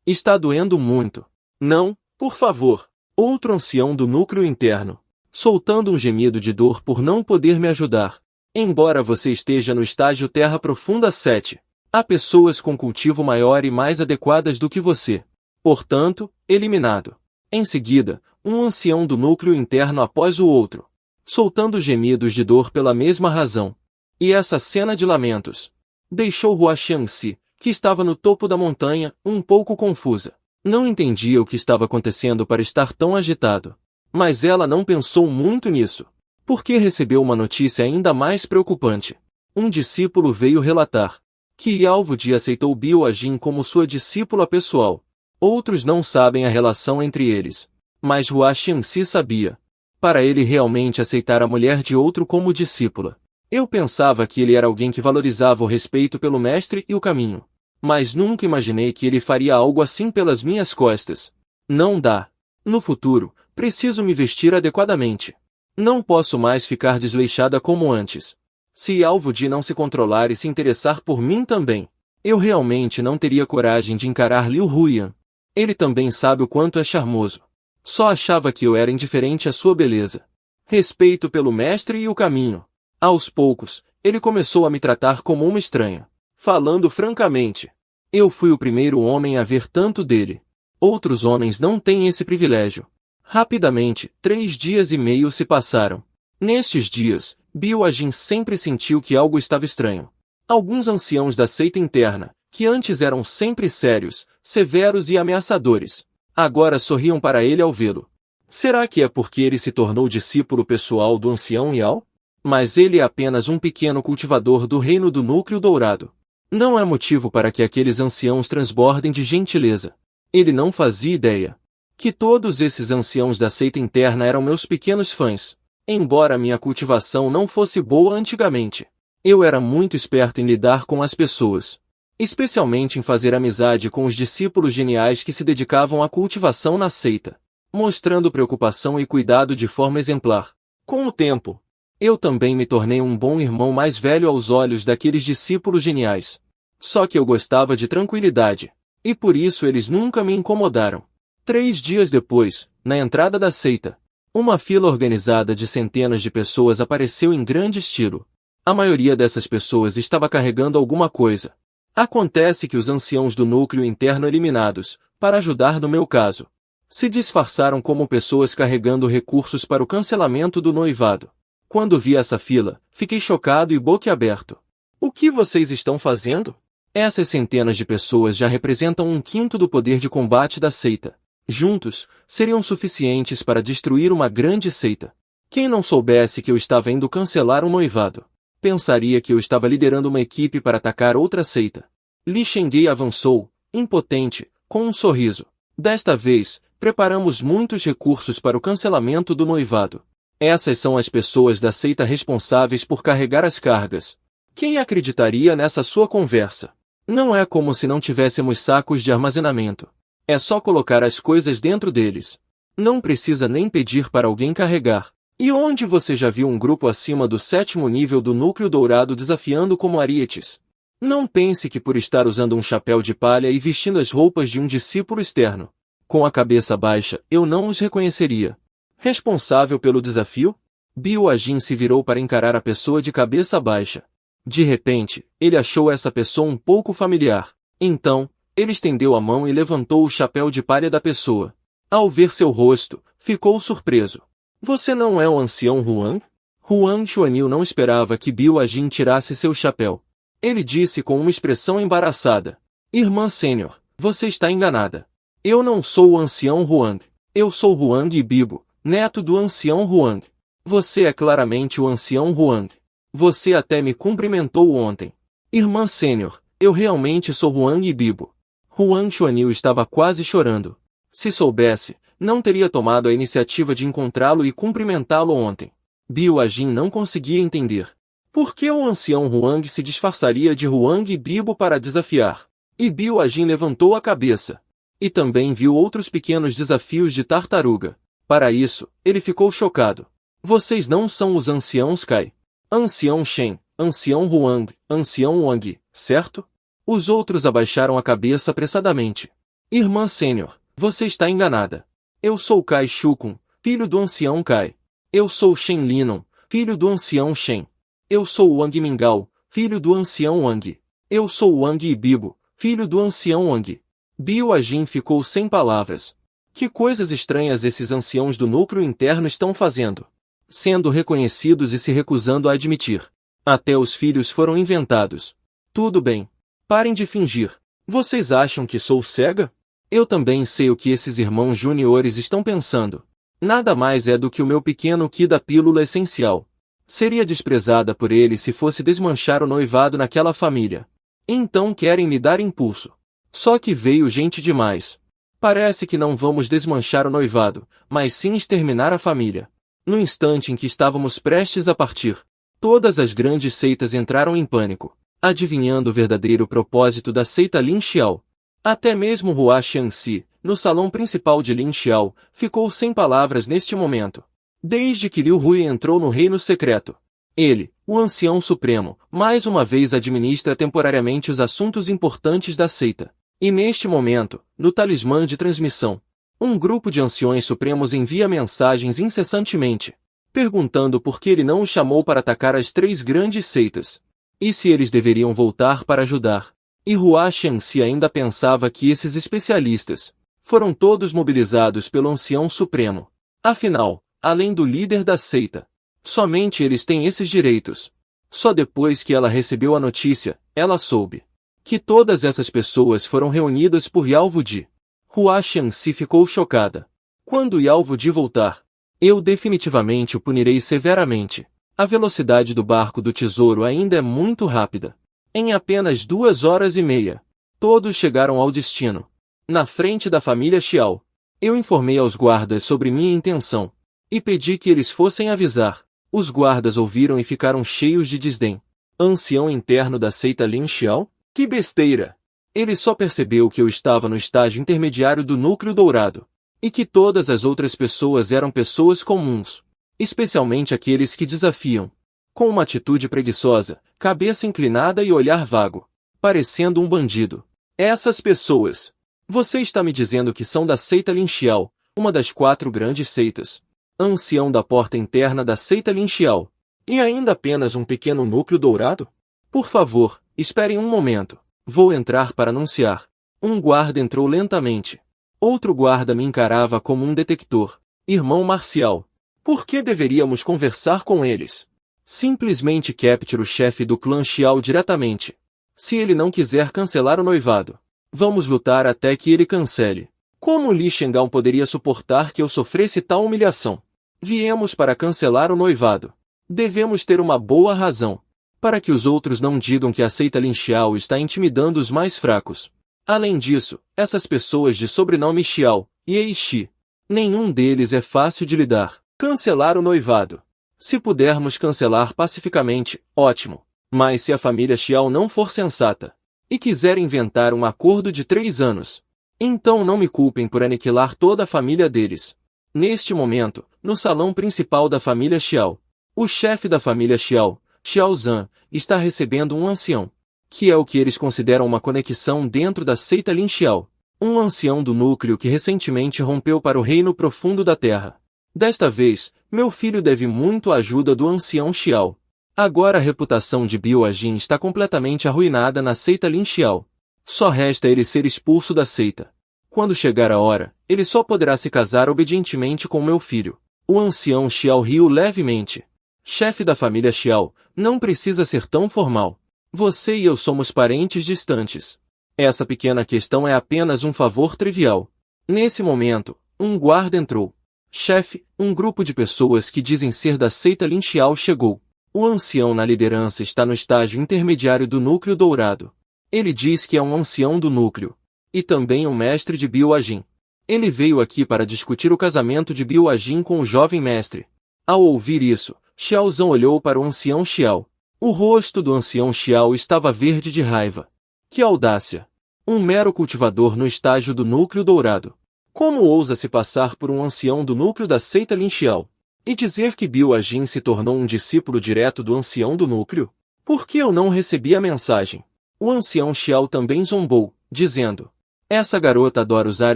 Está doendo muito. Não, por favor. Outro ancião do núcleo interno, soltando um gemido de dor por não poder me ajudar. Embora você esteja no estágio Terra Profunda 7, há pessoas com cultivo maior e mais adequadas do que você. Portanto, eliminado. Em seguida, um ancião do núcleo interno após o outro, soltando gemidos de dor pela mesma razão. E essa cena de lamentos deixou Hua Xiangxi, que estava no topo da montanha, um pouco confusa. Não entendia o que estava acontecendo para estar tão agitado. Mas ela não pensou muito nisso, porque recebeu uma notícia ainda mais preocupante. Um discípulo veio relatar que Yao Wudi aceitou Bill Ajin como sua discípula pessoal. Outros não sabem a relação entre eles, mas Hua Xiangxi sabia. Para ele realmente aceitar a mulher de outro como discípula, eu pensava que ele era alguém que valorizava o respeito pelo mestre e o caminho. Mas nunca imaginei que ele faria algo assim pelas minhas costas. Não dá. No futuro, preciso me vestir adequadamente. Não posso mais ficar desleixada como antes. Se Yao Wudi não se controlar e se interessar por mim também, eu realmente não teria coragem de encarar Liu Huyan. Ele também sabe o quanto é charmoso. Só achava que eu era indiferente à sua beleza. respeito pelo mestre e o caminho. Aos poucos, ele começou a me tratar como uma estranha. Falando francamente, eu fui o primeiro homem a ver tanto dele. Outros homens não têm esse privilégio. Rapidamente, 3 dias e meio se passaram. Nestes dias, Bill-Ajin sempre sentiu que algo estava estranho. Alguns anciãos da seita interna, que antes eram sempre sérios, severos e ameaçadores, agora sorriam para ele ao vê-lo. Será que é porque ele se tornou discípulo pessoal do ancião Yao? Mas ele é apenas um pequeno cultivador do reino do núcleo dourado. Não é motivo para que aqueles anciãos transbordem de gentileza. Ele não fazia ideia que todos esses anciãos da seita interna eram meus pequenos fãs. Embora minha cultivação não fosse boa antigamente, eu era muito esperto em lidar com as pessoas, especialmente em fazer amizade com os discípulos geniais que se dedicavam à cultivação na seita, mostrando preocupação e cuidado de forma exemplar. Com o tempo, eu também me tornei um bom irmão mais velho aos olhos daqueles discípulos geniais. Só que eu gostava de tranquilidade, e por isso eles nunca me incomodaram. 3 dias depois, na entrada da seita, uma fila organizada de centenas de pessoas apareceu em grande estilo. A maioria dessas pessoas estava carregando alguma coisa. Acontece que os anciãos do núcleo interno eliminados, para ajudar no meu caso, se disfarçaram como pessoas carregando recursos para o cancelamento do noivado. Quando vi essa fila, fiquei chocado e boquiaberto. O que vocês estão fazendo? Essas centenas de pessoas já representam 1/5 do poder de combate da seita. Juntos, seriam suficientes para destruir uma grande seita. Quem não soubesse que eu estava indo cancelar um noivado, pensaria que eu estava liderando uma equipe para atacar outra seita. Li Shengei avançou, impotente, com um sorriso. Desta vez, preparamos muitos recursos para o cancelamento do noivado. Essas são as pessoas da seita responsáveis por carregar as cargas. Quem acreditaria nessa sua conversa? Não é como se não tivéssemos sacos de armazenamento. É só colocar as coisas dentro deles. Não precisa nem pedir para alguém carregar. E onde você já viu um grupo acima do 7º nível do núcleo dourado desafiando como arietes? Não pense que por estar usando um chapéu de palha e vestindo as roupas de um discípulo externo, com a cabeça baixa, eu não os reconheceria. Responsável pelo desafio? Bill-Ajin se virou para encarar a pessoa de cabeça baixa. De repente, ele achou essa pessoa um pouco familiar. Então, ele estendeu a mão e levantou o chapéu de palha da pessoa. Ao ver seu rosto, ficou surpreso. Você não é o ancião Huang? Huang Xuanil não esperava que Bill-Ajin tirasse seu chapéu. Ele disse com uma expressão embaraçada. Irmã sênior, você está enganada. Eu não sou o ancião Huang. Eu sou Huang Bibo, neto do ancião Huang. Você é claramente o ancião Huang. Você até me cumprimentou ontem. Irmã sênior, eu realmente sou Huang Bibo. Huang Xuanil estava quase chorando. Se soubesse, não teria tomado a iniciativa de encontrá-lo e cumprimentá-lo ontem. Bill-Ajin não conseguia entender. Por que o ancião Huang se disfarçaria de Huang Bibo para desafiar? E Bill-Ajin levantou a cabeça. E também viu outros pequenos desafios de tartaruga. Para isso, ele ficou chocado. Vocês não são os anciãos Kai. Ancião Shen, ancião Huang, ancião Wang, certo? Os outros abaixaram a cabeça apressadamente. Irmã sênior, você está enganada. Eu sou Kai Shukun, filho do ancião Kai. Eu sou Shen Linon, filho do ancião Shen. Eu sou Wang Mingao, filho do ancião Wang. Eu sou Wang Bibo, filho do ancião Wang. Bill-Ajin ficou sem palavras. Que coisas estranhas esses anciãos do núcleo interno estão fazendo? Sendo reconhecidos e se recusando a admitir. Até os filhos foram inventados. Tudo bem. Parem de fingir. Vocês acham que sou cega? Eu também sei o que esses irmãos juniores estão pensando. Nada mais é do que o meu pequeno Ki da pílula essencial. Seria desprezada por ele se fosse desmanchar o noivado naquela família. Então querem me dar impulso. Só que veio gente demais. Parece que não vamos desmanchar o noivado, mas sim exterminar a família. No instante em que estávamos prestes a partir, todas as grandes seitas entraram em pânico, adivinhando o verdadeiro propósito da seita Lin Xiao. Até mesmo Hua Xiangxi, no salão principal de Lin Xiao, ficou sem palavras neste momento. Desde que Liu Hui entrou no reino secreto, ele, o ancião supremo, mais uma vez administra temporariamente os assuntos importantes da seita. E neste momento, no talismã de transmissão, um grupo de anciões supremos envia mensagens incessantemente. perguntando por que ele não os chamou para atacar as 3 grandes seitas. E se eles deveriam voltar para ajudar. E Hua Shenxi ainda pensava que esses especialistas foram todos mobilizados pelo Ancião Supremo. Afinal, além do líder da seita, somente eles têm esses direitos. Só depois que ela recebeu a notícia, ela soube que todas essas pessoas foram reunidas por Yao Wudi. Hua Shenxi ficou chocada. Quando Yao Wudi voltar, eu definitivamente o punirei severamente. A velocidade do barco do tesouro ainda é muito rápida. Em apenas 2 horas e meia, todos chegaram ao destino. Na frente da família Xiao, eu informei aos guardas sobre minha intenção e pedi que eles fossem avisar. Os guardas ouviram e ficaram cheios de desdém. Ancião interno da seita Lin Xiao? Que besteira! Ele só percebeu que eu estava no estágio intermediário do núcleo dourado e que todas as outras pessoas eram pessoas comuns, especialmente aqueles que desafiam, com uma atitude preguiçosa, cabeça inclinada e olhar vago, parecendo um bandido. Essas pessoas, você está me dizendo que são da seita Lin Xiao, uma das 4 grandes seitas, ancião da porta interna da seita Lin Xiao, e ainda apenas um pequeno núcleo dourado? Por favor, esperem um momento, vou entrar para anunciar. Um guarda entrou lentamente. Outro guarda me encarava como um detector. Irmão Marcial, por que deveríamos conversar com eles? Simplesmente capture o chefe do clã Xiao diretamente. Se ele não quiser cancelar o noivado, vamos lutar até que ele cancele. Como Li Shenggao poderia suportar que eu sofresse tal humilhação? Viemos para cancelar o noivado. Devemos ter uma boa razão, para que os outros não digam que a seita Lin Xiao está intimidando os mais fracos. Além disso, essas pessoas de sobrenome Xiao e Eishi, nenhum deles é fácil de lidar. Cancelar o noivado. Se pudermos cancelar pacificamente, ótimo. Mas se a família Xiao não for sensata e quiser inventar um acordo de 3 anos, então não me culpem por aniquilar toda a família deles. Neste momento, no salão principal da família Xiao, o chefe da família Xiao, Xiao Zhan, está recebendo um ancião, que é o que eles consideram uma conexão dentro da seita Lin Xiao, um ancião do núcleo que recentemente rompeu para o reino profundo da terra. Desta vez, meu filho deve muito à ajuda do ancião Xiao. Agora a reputação de Biao Jin está completamente arruinada na seita Lin Xiao. Só resta ele ser expulso da seita. Quando chegar a hora, ele só poderá se casar obedientemente com meu filho. O ancião Xiao riu levemente. Chefe da família Xiao, não precisa ser tão formal. Você e eu somos parentes distantes. Essa pequena questão é apenas um favor trivial. Nesse momento, um guarda entrou. Chefe, um grupo de pessoas que dizem ser da seita Lin Xiao chegou. O ancião na liderança está no estágio intermediário do núcleo dourado. Ele diz que é um ancião do núcleo. E também um mestre de Biao Jin. Ele veio aqui para discutir o casamento de Biao Jin com o jovem mestre. Ao ouvir isso, Xiao Zhan olhou para o ancião Xiao. O rosto do ancião Xiao estava verde de raiva. Que audácia! Um mero cultivador no estágio do núcleo dourado. Como ousa se passar por um ancião do núcleo da seita Lin Xiao? E dizer que Biao Jin se tornou um discípulo direto do ancião do núcleo? Por que eu não recebi a mensagem? O ancião Xiao também zombou, dizendo: essa garota adora usar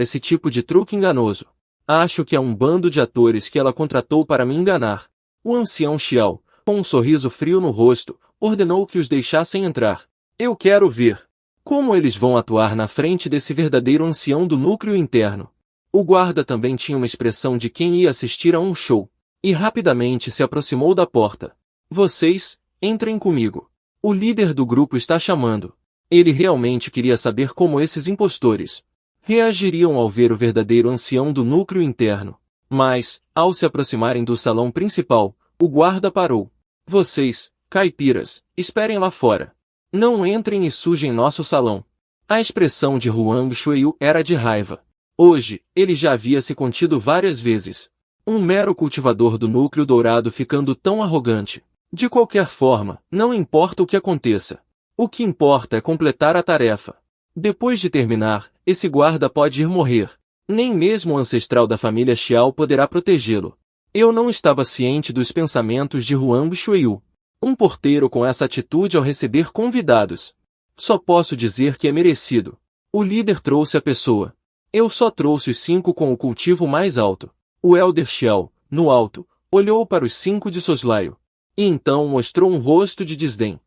esse tipo de truque enganoso. Acho que é um bando de atores que ela contratou para me enganar. O ancião Xiao, com um sorriso frio no rosto, ordenou que os deixassem entrar. Eu quero ver como eles vão atuar na frente desse verdadeiro ancião do núcleo interno. O guarda também tinha uma expressão de quem ia assistir a um show, e rapidamente se aproximou da porta. Vocês, entrem comigo. O líder do grupo está chamando. Ele realmente queria saber como esses impostores reagiriam ao ver o verdadeiro ancião do núcleo interno. Mas, ao se aproximarem do salão principal, o guarda parou. Vocês, caipiras, esperem lá fora. Não entrem e sujem nosso salão. A expressão de Huang Shuiyu era de raiva. Hoje, ele já havia se contido várias vezes. Um mero cultivador do núcleo dourado ficando tão arrogante. De qualquer forma, não importa o que aconteça. O que importa é completar a tarefa. Depois de terminar, esse guarda pode ir morrer. Nem mesmo o ancestral da família Xiao poderá protegê-lo. Eu não estava ciente dos pensamentos de Huang Shuiyu. Um porteiro com essa atitude ao receber convidados. Só posso dizer que é merecido. O líder trouxe a pessoa. Eu só trouxe os 5 com o cultivo mais alto. O Elder Xiao, no alto, Olhou para os 5 de soslaio. E então mostrou um rosto de desdém.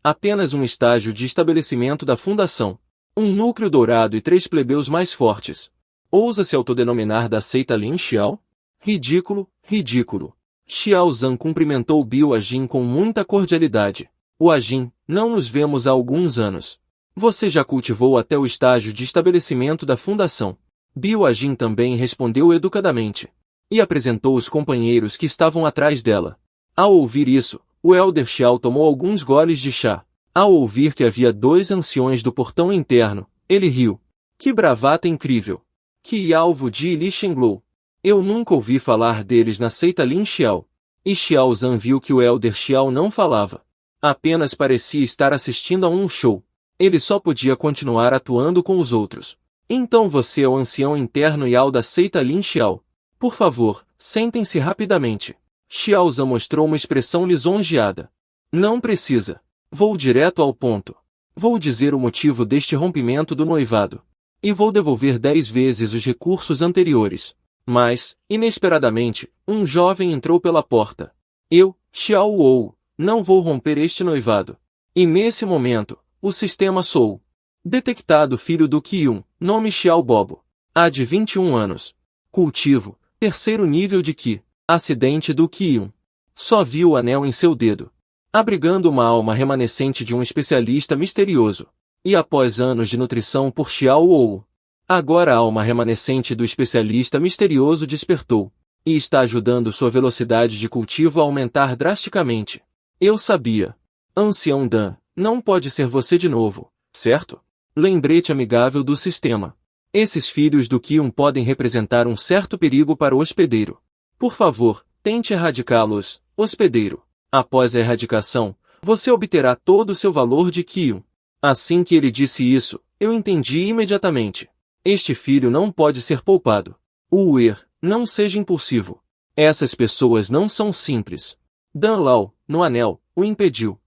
Apenas um estágio de estabelecimento da fundação. Um núcleo dourado e 3 plebeus mais fortes. Ousa se autodenominar da seita Lin Xiao? Ridículo, ridículo. Xiao Zhan cumprimentou Bill Ajin com muita cordialidade. O Ajin, não nos vemos há alguns anos. Você já cultivou até o estágio de estabelecimento da fundação. Bill Ajin também respondeu educadamente. E apresentou os companheiros que estavam atrás dela. Ao ouvir isso, o Elder Xiao tomou alguns goles de chá. Ao ouvir que havia 2 anciões do portão interno, ele riu. Que bravata incrível! Que alvo de Li Shenglou! Eu nunca ouvi falar deles na seita Lin Xiao. E Xiao Zhan viu que o Elder Xiao não falava. Apenas parecia estar assistindo a um show. Ele só podia continuar atuando com os outros. Então você é o ancião interno Yao da seita Lin Xiao. Por favor, sentem-se rapidamente. Xiao Zhan mostrou uma expressão lisonjeada. Não precisa. Vou direto ao ponto. Vou dizer o motivo deste rompimento do noivado. E vou devolver 10 vezes os recursos anteriores. Mas, inesperadamente, um jovem entrou pela porta. Eu, Xiao Wou, não vou romper este noivado. E nesse momento, o sistema soou. Detectado filho do Qiyun, nome Xiao Bobo. Há de 21 anos. Cultivo, 3º nível de Qi. Acidente do Qiyun. Só viu o anel em seu dedo. Abrigando uma alma remanescente de um especialista misterioso. E após anos de nutrição por Xiao Wou, agora a alma remanescente do especialista misterioso despertou. E está ajudando sua velocidade de cultivo a aumentar drasticamente. Eu sabia. Ancião Dan, não pode ser você de novo, certo? Lembrete amigável do sistema. Esses filhos do Qiyun podem representar um certo perigo para o hospedeiro. Por favor, tente erradicá-los, hospedeiro. Após a erradicação, você obterá todo o seu valor de Qiyun. Assim que ele disse isso, eu entendi imediatamente. Este filho não pode ser poupado. Não seja impulsivo. Essas pessoas não são simples. Dan Lao, no anel, o impediu.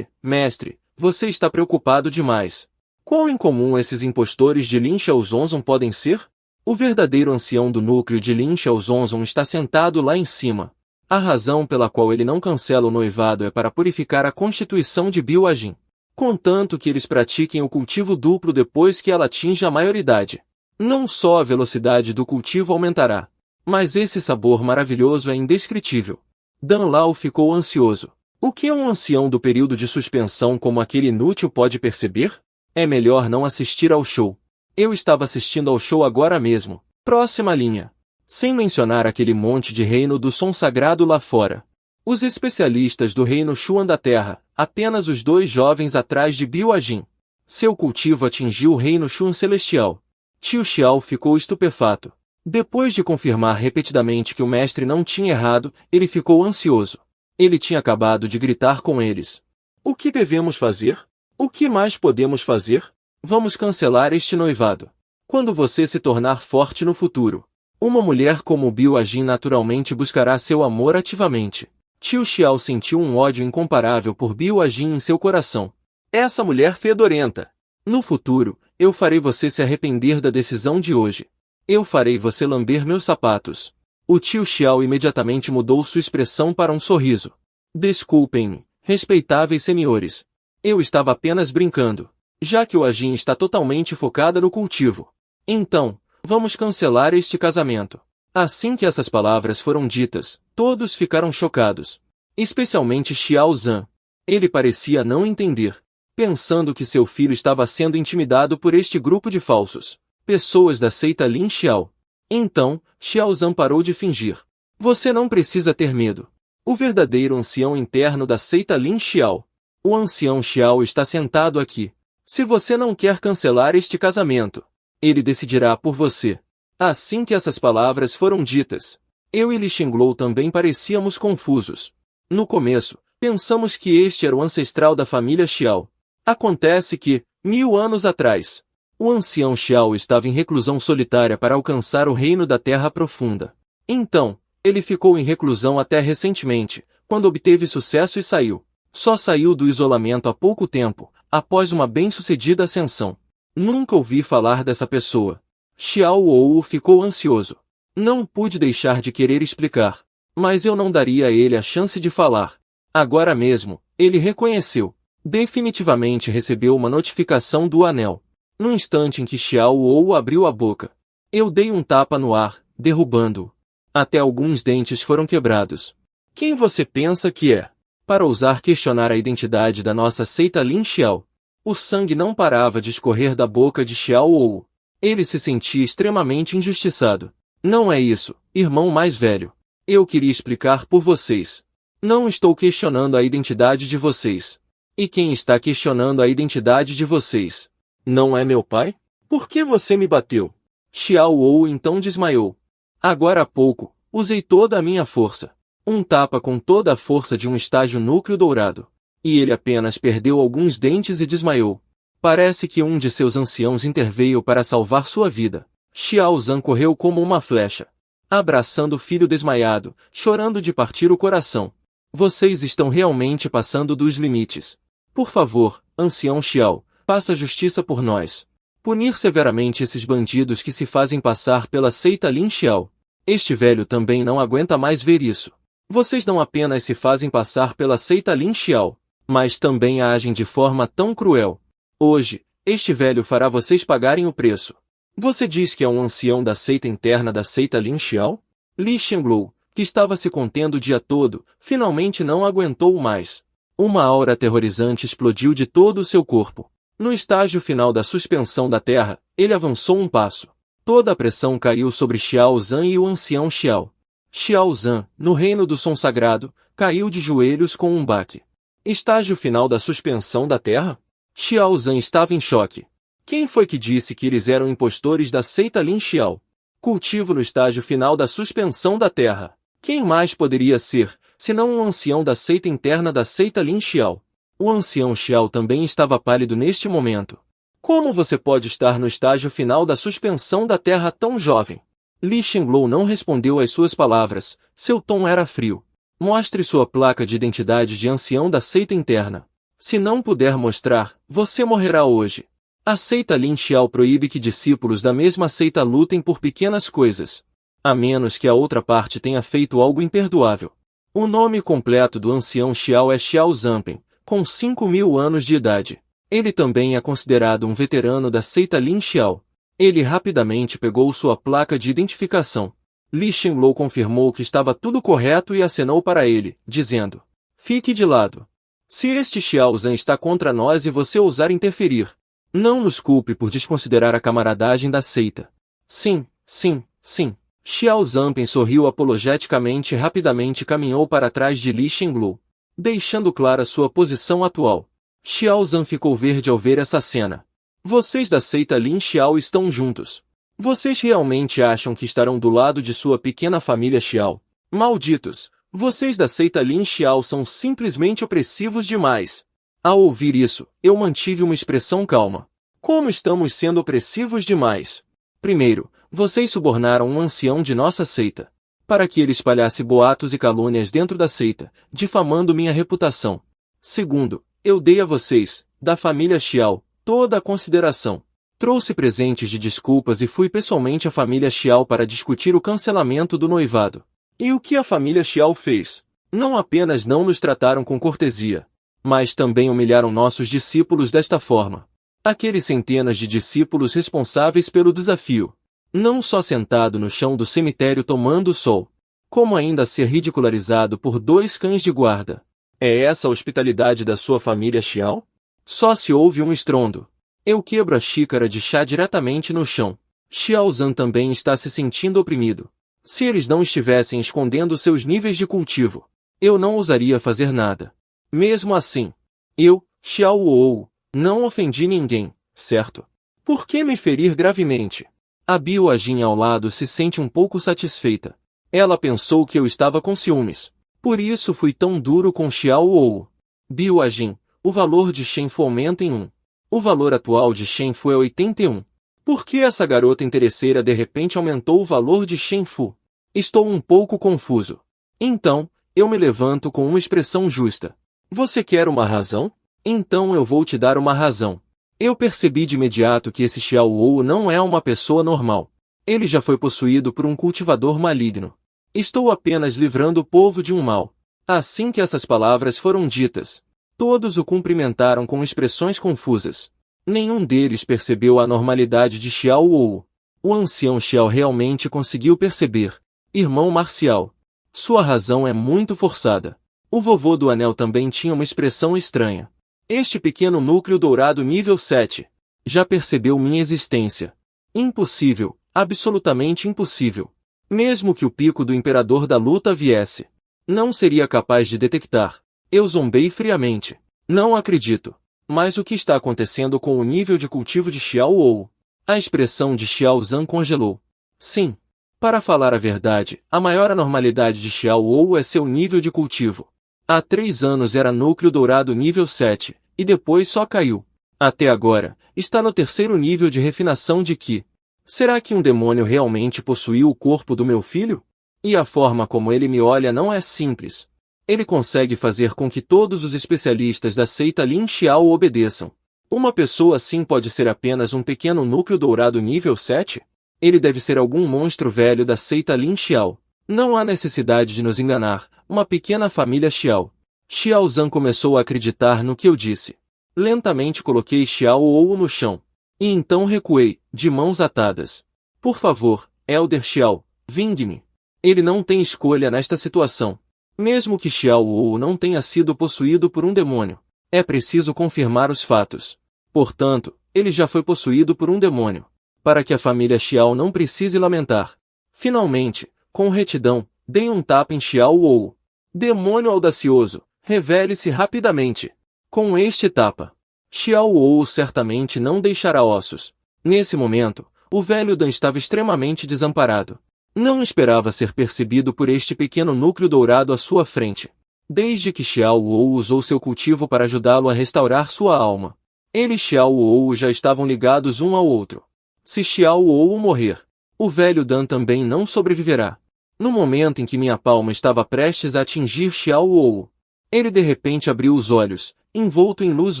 Mestre, você está preocupado demais. Quão incomum esses impostores de Lin Xiaozonzon podem ser? O verdadeiro ancião do núcleo de Lin Xiaozonzon está sentado lá em cima. A razão pela qual ele não cancela o noivado é para purificar a constituição de Bill Ajin. Contanto que eles pratiquem o cultivo duplo depois que ela atinja a maioridade. Não só a velocidade do cultivo aumentará, mas esse sabor maravilhoso é indescritível. Dan Lao ficou ansioso. O que um ancião do período de suspensão como aquele inútil pode perceber? É melhor não assistir ao show. Eu estava assistindo ao show agora mesmo. Próxima linha. Sem mencionar aquele monte de reino do som sagrado lá fora. Os especialistas do reino Xuan da Terra, apenas os 2 jovens atrás de Bill Ajin. Seu cultivo atingiu o reino Xuan Celestial. Tio Xiao ficou estupefato. Depois de confirmar repetidamente que o mestre não tinha errado, ele ficou ansioso. Ele tinha acabado de gritar com eles. O que devemos fazer? O que mais podemos fazer? Vamos cancelar este noivado. Quando você se tornar forte no futuro, uma mulher como Bill Ajin naturalmente buscará seu amor ativamente. Tio Xiao sentiu um ódio incomparável por Bill Ajin em seu coração. Essa mulher fedorenta. No futuro, eu farei você se arrepender da decisão de hoje. Eu farei você lamber meus sapatos. O tio Xiao imediatamente mudou sua expressão para um sorriso. Desculpem-me, respeitáveis senhores. Eu estava apenas brincando, já que o Ajin está totalmente focada no cultivo. Então, vamos cancelar este casamento. Assim que essas palavras foram ditas, todos ficaram chocados. Especialmente Xiao Zhan. Ele parecia não entender, pensando que seu filho estava sendo intimidado por este grupo de falsos pessoas da seita Lin Xiao. Então, Xiao Zhan parou de fingir. Você não precisa ter medo. O verdadeiro ancião interno da seita Lin Xiao. O ancião Xiao está sentado aqui. Se você não quer cancelar este casamento, ele decidirá por você. Assim que essas palavras foram ditas, eu e Li Shenglou também parecíamos confusos. No começo, pensamos que este era o ancestral da família Xiao. Acontece que, 1000 anos atrás, o ancião Xiao estava em reclusão solitária para alcançar o reino da Terra Profunda. Então, ele ficou em reclusão até recentemente, quando obteve sucesso e saiu. Só saiu do isolamento há pouco tempo, após uma bem-sucedida ascensão. Nunca ouvi falar dessa pessoa. Xiao Wou ficou ansioso. Não pude deixar de querer explicar. Mas eu não daria a ele a chance de falar. Agora mesmo, ele reconheceu. Definitivamente recebeu uma notificação do anel. No instante em que Xiao Ou abriu a boca, eu dei um tapa no ar, derrubando-o. Até alguns dentes foram quebrados. Quem você pensa que é? Para ousar questionar a identidade da nossa seita Lin Xiao. O sangue não parava de escorrer da boca de Xiao Ou. Ele se sentia extremamente injustiçado. Não é isso, irmão mais velho. Eu queria explicar por vocês. Não estou questionando a identidade de vocês. E quem está questionando a identidade de vocês? Não é meu pai? Por que você me bateu? Xiao Ou então desmaiou. Agora há pouco, usei toda a minha força. Um tapa com toda a força de um estágio núcleo dourado. E ele apenas perdeu alguns dentes e desmaiou. Parece que um de seus anciãos interveio para salvar sua vida. Xiao Zhan correu como uma flecha, abraçando o filho desmaiado, chorando de partir o coração. Vocês estão realmente passando dos limites. Por favor, ancião Xiao, faça justiça por nós. Punir severamente esses bandidos que se fazem passar pela seita Lin Xiao. Este velho também não aguenta mais ver isso. Vocês não apenas se fazem passar pela seita Lin Xiao, mas também agem de forma tão cruel. Hoje, este velho fará vocês pagarem o preço. Você diz que é um ancião da seita interna da seita Lin Xiao? Li Shenglou, que estava se contendo o dia todo, finalmente não aguentou mais. Uma aura aterrorizante explodiu de todo o seu corpo. No estágio final da suspensão da terra, ele avançou um passo. Toda a pressão caiu sobre Xiao Zhan e o ancião Xiao. Xiao Zhan, no reino do som sagrado, caiu de joelhos com um baque. Estágio final da suspensão da terra? Xiao Zhan estava em choque. Quem foi que disse que eles eram impostores da seita Lin Xiao? Cultivo no estágio final da suspensão da terra. Quem mais poderia ser, senão um ancião da seita interna da seita Lin Xiao? O ancião Xiao também estava pálido neste momento. Como você pode estar no estágio final da suspensão da terra tão jovem? Li Shenglou não respondeu às suas palavras, seu tom era frio. Mostre sua placa de identidade de ancião da seita interna. Se não puder mostrar, você morrerá hoje. A seita Lin Xiao proíbe que discípulos da mesma seita lutem por pequenas coisas, a menos que a outra parte tenha feito algo imperdoável. O nome completo do ancião Xiao é Xiao Zanpen, com 5.000 anos de idade. Ele também é considerado um veterano da seita Lin Xiao. Ele rapidamente pegou sua placa de identificação. Li Shenglou confirmou que estava tudo correto e acenou para ele, dizendo: fique de lado. Se este Xiao Zhan está contra nós e você ousar interferir, não nos culpe por desconsiderar a camaradagem da seita. Sim, sim, sim. Xiao Zanpen sorriu apologeticamente e rapidamente caminhou para trás de Li Shenglou, deixando clara sua posição atual. Xiao Zhan ficou verde ao ver essa cena. Vocês da seita Lin Xiao estão juntos. Vocês realmente acham que estarão do lado de sua pequena família Xiao? Malditos! Vocês da seita Lin Xiao são simplesmente opressivos demais. Ao ouvir isso, eu mantive uma expressão calma. Como estamos sendo opressivos demais? Primeiro, vocês subornaram um ancião de nossa seita, para que ele espalhasse boatos e calúnias dentro da seita, difamando minha reputação. Segundo, eu dei a vocês, da família Xiao, toda a consideração. Trouxe presentes de desculpas e fui pessoalmente à família Xiao para discutir o cancelamento do noivado. E o que a família Xiao fez? Não apenas não nos trataram com cortesia, mas também humilharam nossos discípulos desta forma. Aqueles centenas de discípulos responsáveis pelo desafio. Não só sentado no chão do cemitério tomando o sol, como ainda ser ridicularizado por 2 cães de guarda. É essa a hospitalidade da sua família Xiao? Só se ouve um estrondo. Eu quebro a xícara de chá diretamente no chão. Xiao Zhan também está se sentindo oprimido. Se eles não estivessem escondendo seus níveis de cultivo, eu não ousaria fazer nada. Mesmo assim, eu, Xiao Ou, não ofendi ninguém, certo? Por que me ferir gravemente? A Biojin ao lado se sente um pouco satisfeita. Ela pensou que eu estava com ciúmes. Por isso fui tão duro com Xiao Ou. Biojin, o valor de Shenfu aumenta em 1. O valor atual de Shenfu é 81. Por que essa garota interesseira de repente aumentou o valor de Shenfu? Estou um pouco confuso. Então, eu me levanto com uma expressão justa. Você quer uma razão? Então eu vou te dar uma razão. Eu percebi de imediato que esse Xiao Ou não é uma pessoa normal. Ele já foi possuído por um cultivador maligno. Estou apenas livrando o povo de um mal. Assim que essas palavras foram ditas, todos o cumprimentaram com expressões confusas. Nenhum deles percebeu a normalidade de Xiao Wu. O ancião Xiao realmente conseguiu perceber. Irmão Marcial. Sua razão é muito forçada. O vovô do anel também tinha uma expressão estranha. Este pequeno núcleo dourado nível 7. Já percebeu minha existência. Impossível, absolutamente impossível. Mesmo que o pico do imperador da luta viesse, não seria capaz de detectar. Eu zombei friamente. Não acredito. Mas o que está acontecendo com o nível de cultivo de Xiao Wu? A expressão de Xiao Zhan congelou. Sim. Para falar a verdade, a maior anormalidade de Xiao Wu é seu nível de cultivo. Há 3 anos era núcleo dourado nível 7, e depois só caiu. Até agora, está no 3º nível de refinação de Qi. Será que um demônio realmente possuiu o corpo do meu filho? E a forma como ele me olha não é simples. Ele consegue fazer com que todos os especialistas da seita Lin Xiao obedeçam. Uma pessoa assim pode ser apenas um pequeno núcleo dourado nível 7? Ele deve ser algum monstro velho da seita Lin Xiao. Não há necessidade de nos enganar, uma pequena família Xiao. Xiao Zhan começou a acreditar no que eu disse. Lentamente coloquei Xiao Wu no chão. E então recuei, de mãos atadas. Por favor, Elder Xiao, vingue-me. Ele não tem escolha nesta situação. Mesmo que Xiao Wu não tenha sido possuído por um demônio, é preciso confirmar os fatos. Portanto, ele já foi possuído por um demônio. Para que a família Xiao não precise lamentar. Finalmente, com retidão, dei um tapa em Xiao Wu. Demônio audacioso, revele-se rapidamente. Com este tapa, Xiao Wu certamente não deixará ossos. Nesse momento, o velho Dan estava extremamente desamparado. Não esperava ser percebido por este pequeno núcleo dourado à sua frente. Desde que Xiao Wu usou seu cultivo para ajudá-lo a restaurar sua alma, ele e Xiao Wu já estavam ligados um ao outro. Se Xiao Wu morrer, o velho Dan também não sobreviverá. No momento em que minha palma estava prestes a atingir Xiao Wu, ele de repente abriu os olhos, envolto em luz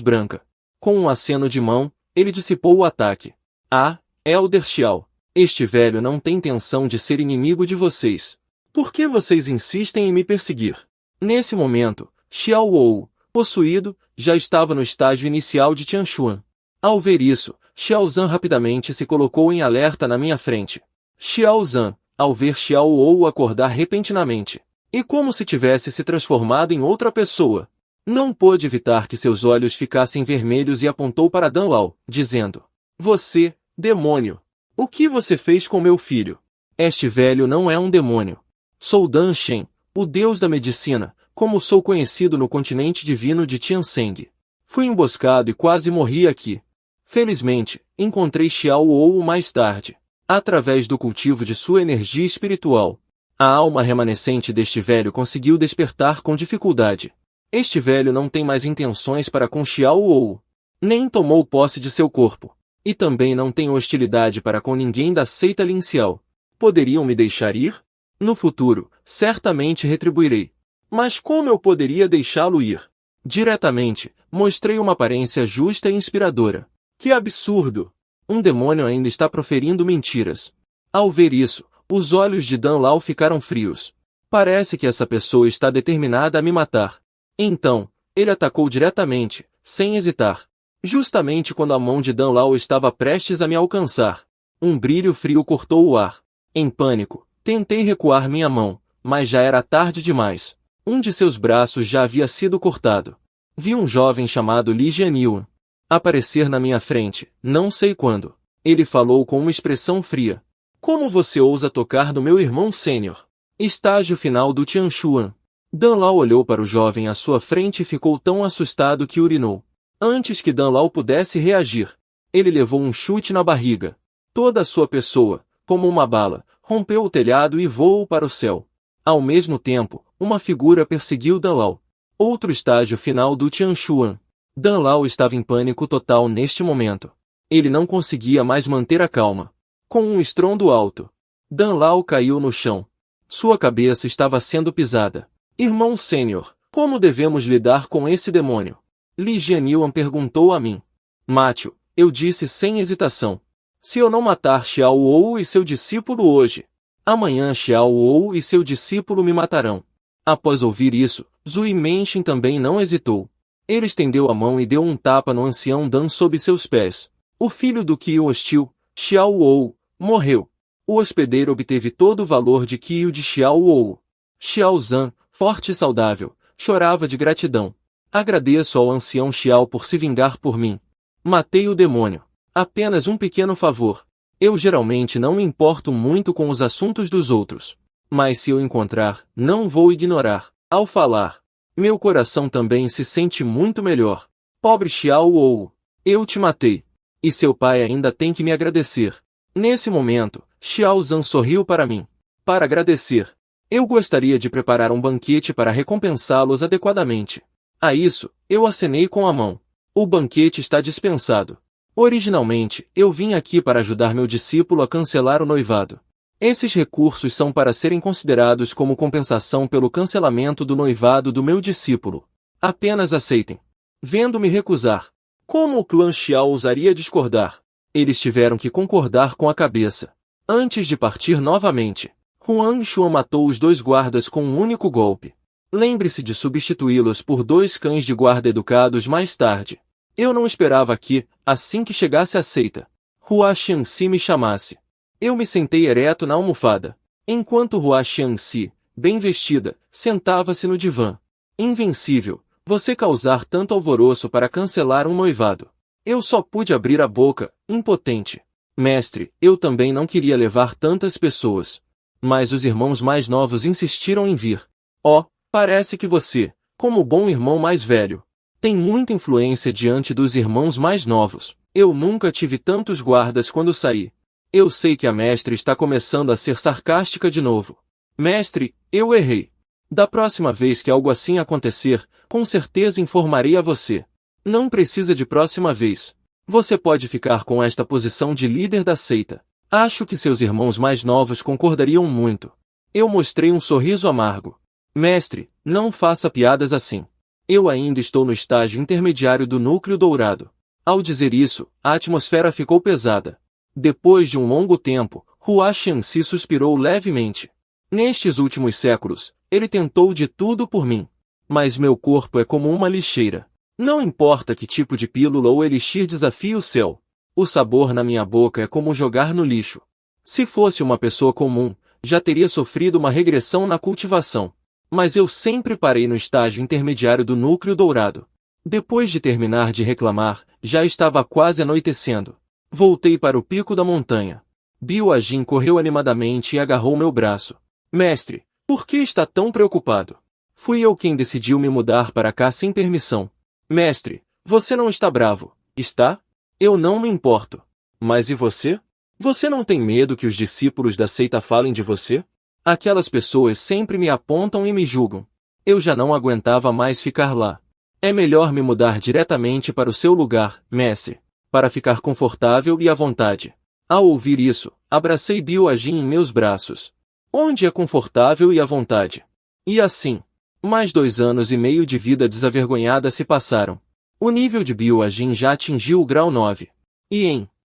branca. Com um aceno de mão, ele dissipou o ataque. Ah, Elder Xiao, este velho não tem intenção de ser inimigo de vocês. Por que vocês insistem em me perseguir? Nesse momento, Xiao Wu, possuído, já estava no estágio inicial de Tianshuan. Ao ver isso, Xiao Zhan rapidamente se colocou em alerta na minha frente. Xiao Zhan, ao ver Xiao Wu acordar repentinamente, e como se tivesse se transformado em outra pessoa, não pôde evitar que seus olhos ficassem vermelhos e apontou para Dan Lao, dizendo: Você, demônio! O que você fez com meu filho? Este velho não é um demônio. Sou Dan Shen, o deus da medicina, como sou conhecido no continente divino de Tianzeng. Fui emboscado e quase morri aqui. Felizmente, encontrei Xiao Wu mais tarde, através do cultivo de sua energia espiritual. A alma remanescente deste velho conseguiu despertar com dificuldade. Este velho não tem mais intenções para com Xiao Wu. Nem tomou posse de seu corpo. E também não tem hostilidade para com ninguém da seita Lin Xiao. Poderiam me deixar ir? No futuro, certamente retribuirei. Mas como eu poderia deixá-lo ir? Diretamente, mostrei uma aparência justa e inspiradora. Que absurdo! Um demônio ainda está proferindo mentiras. Ao ver isso, os olhos de Dan Lao ficaram frios. Parece que essa pessoa está determinada a me matar. Então, ele atacou diretamente, sem hesitar. Justamente quando a mão de Dan Lao estava prestes a me alcançar, um brilho frio cortou o ar. Em pânico, tentei recuar minha mão, mas já era tarde demais. Um de seus braços já havia sido cortado. Vi um jovem chamado Li Jianyuan aparecer na minha frente, não sei quando. Ele falou com uma expressão fria. Como você ousa tocar no meu irmão sênior? Estágio final do Tianshuan. Dan Lao olhou para o jovem à sua frente e ficou tão assustado que urinou. Antes que Dan Lao pudesse reagir, ele levou um chute na barriga. Toda a sua pessoa, como uma bala, rompeu o telhado e voou para o céu. Ao mesmo tempo, uma figura perseguiu Dan Lao. Outro estágio final do Tianshuan. Dan Lao estava em pânico total neste momento. Ele não conseguia mais manter a calma. Com um estrondo alto, Dan Lao caiu no chão. Sua cabeça estava sendo pisada. Irmão sênior, como devemos lidar com esse demônio? Li Jianyuan perguntou a mim. Mate-o, eu disse sem hesitação. Se eu não matar Xiao Wu e seu discípulo hoje, Amanhã Xiao Ou e seu discípulo me matarão. Após ouvir isso, Zui Menshin também não hesitou. Ele estendeu a mão e deu um tapa no ancião Dan sob seus pés. O filho do Qi hostil, Xiao Ou, morreu. O hospedeiro obteve todo o valor de Qi de Xiao Ou. Xiao Zhan, forte e saudável, chorava de gratidão. Agradeço ao ancião Xiao por se vingar por mim. Matei o demônio. Apenas um pequeno favor. Eu geralmente não me importo muito com os assuntos dos outros. Mas se eu encontrar, não vou ignorar. Ao falar, meu coração também se sente muito melhor. Pobre Xiao Ou, eu te matei. E seu pai ainda tem que me agradecer. Nesse momento, Xiao Zhan sorriu para mim. Para agradecer, eu gostaria de preparar um banquete para recompensá-los adequadamente. A isso, eu acenei com a mão. O banquete está dispensado. Originalmente, eu vim aqui para ajudar meu discípulo a cancelar o noivado. Esses recursos são para serem considerados como compensação pelo cancelamento do noivado do meu discípulo. Apenas aceitem. Vendo-me recusar, como o clã Xiao ousaria discordar? Eles tiveram que concordar com a cabeça. Antes de partir novamente, Huang Xuan matou os 2 guardas com um único golpe. Lembre-se de substituí-los por 2 cães de guarda educados mais tarde. Eu não esperava que, assim que chegasse a seita, Hua Xianxi me chamasse. Eu me sentei ereto na almofada, enquanto Hua Xianxi, bem vestida, sentava-se no divã. Invencível, você causar tanto alvoroço para cancelar um noivado. Eu só pude abrir a boca, impotente. Mestre, eu também não queria levar tantas pessoas. Mas os irmãos mais novos insistiram em vir. Oh, parece que você, como bom irmão mais velho, tem muita influência diante dos irmãos mais novos. Eu nunca tive tantos guardas quando saí. Eu sei que a mestre está começando a ser sarcástica de novo. Mestre, eu errei. Da próxima vez que algo assim acontecer, com certeza informarei a você. Não precisa de próxima vez. Você pode ficar com esta posição de líder da seita. Acho que seus irmãos mais novos concordariam muito. Eu mostrei um sorriso amargo. Mestre, não faça piadas assim. Eu ainda estou no estágio intermediário do núcleo dourado. Ao dizer isso, a atmosfera ficou pesada. Depois de um longo tempo, Hua Xianxi suspirou levemente. Nestes últimos séculos, ele tentou de tudo por mim. Mas meu corpo é como uma lixeira. Não importa que tipo de pílula ou elixir desafie o céu. O sabor na minha boca é como jogar no lixo. Se fosse uma pessoa comum, já teria sofrido uma regressão na cultivação. Mas eu sempre parei no estágio intermediário do núcleo dourado. Depois de terminar de reclamar, já estava quase anoitecendo. Voltei para o pico da montanha. Biu Ajin correu animadamente e agarrou meu braço. Mestre, por que está tão preocupado? Fui eu quem decidiu me mudar para cá sem permissão. Mestre, você não está bravo, está? Eu não me importo. Mas e você? Você não tem medo que os discípulos da seita falem de você? Aquelas pessoas sempre me apontam e me julgam. Eu já não aguentava mais ficar lá. É melhor me mudar diretamente para o seu lugar, mestre, para ficar confortável e à vontade. Ao ouvir isso, abracei Biu Ajin em meus braços. Onde é confortável e à vontade? E assim, mais 2 anos e meio de vida desavergonhada se passaram. O nível de Biu Ajin já atingiu o grau 9. E em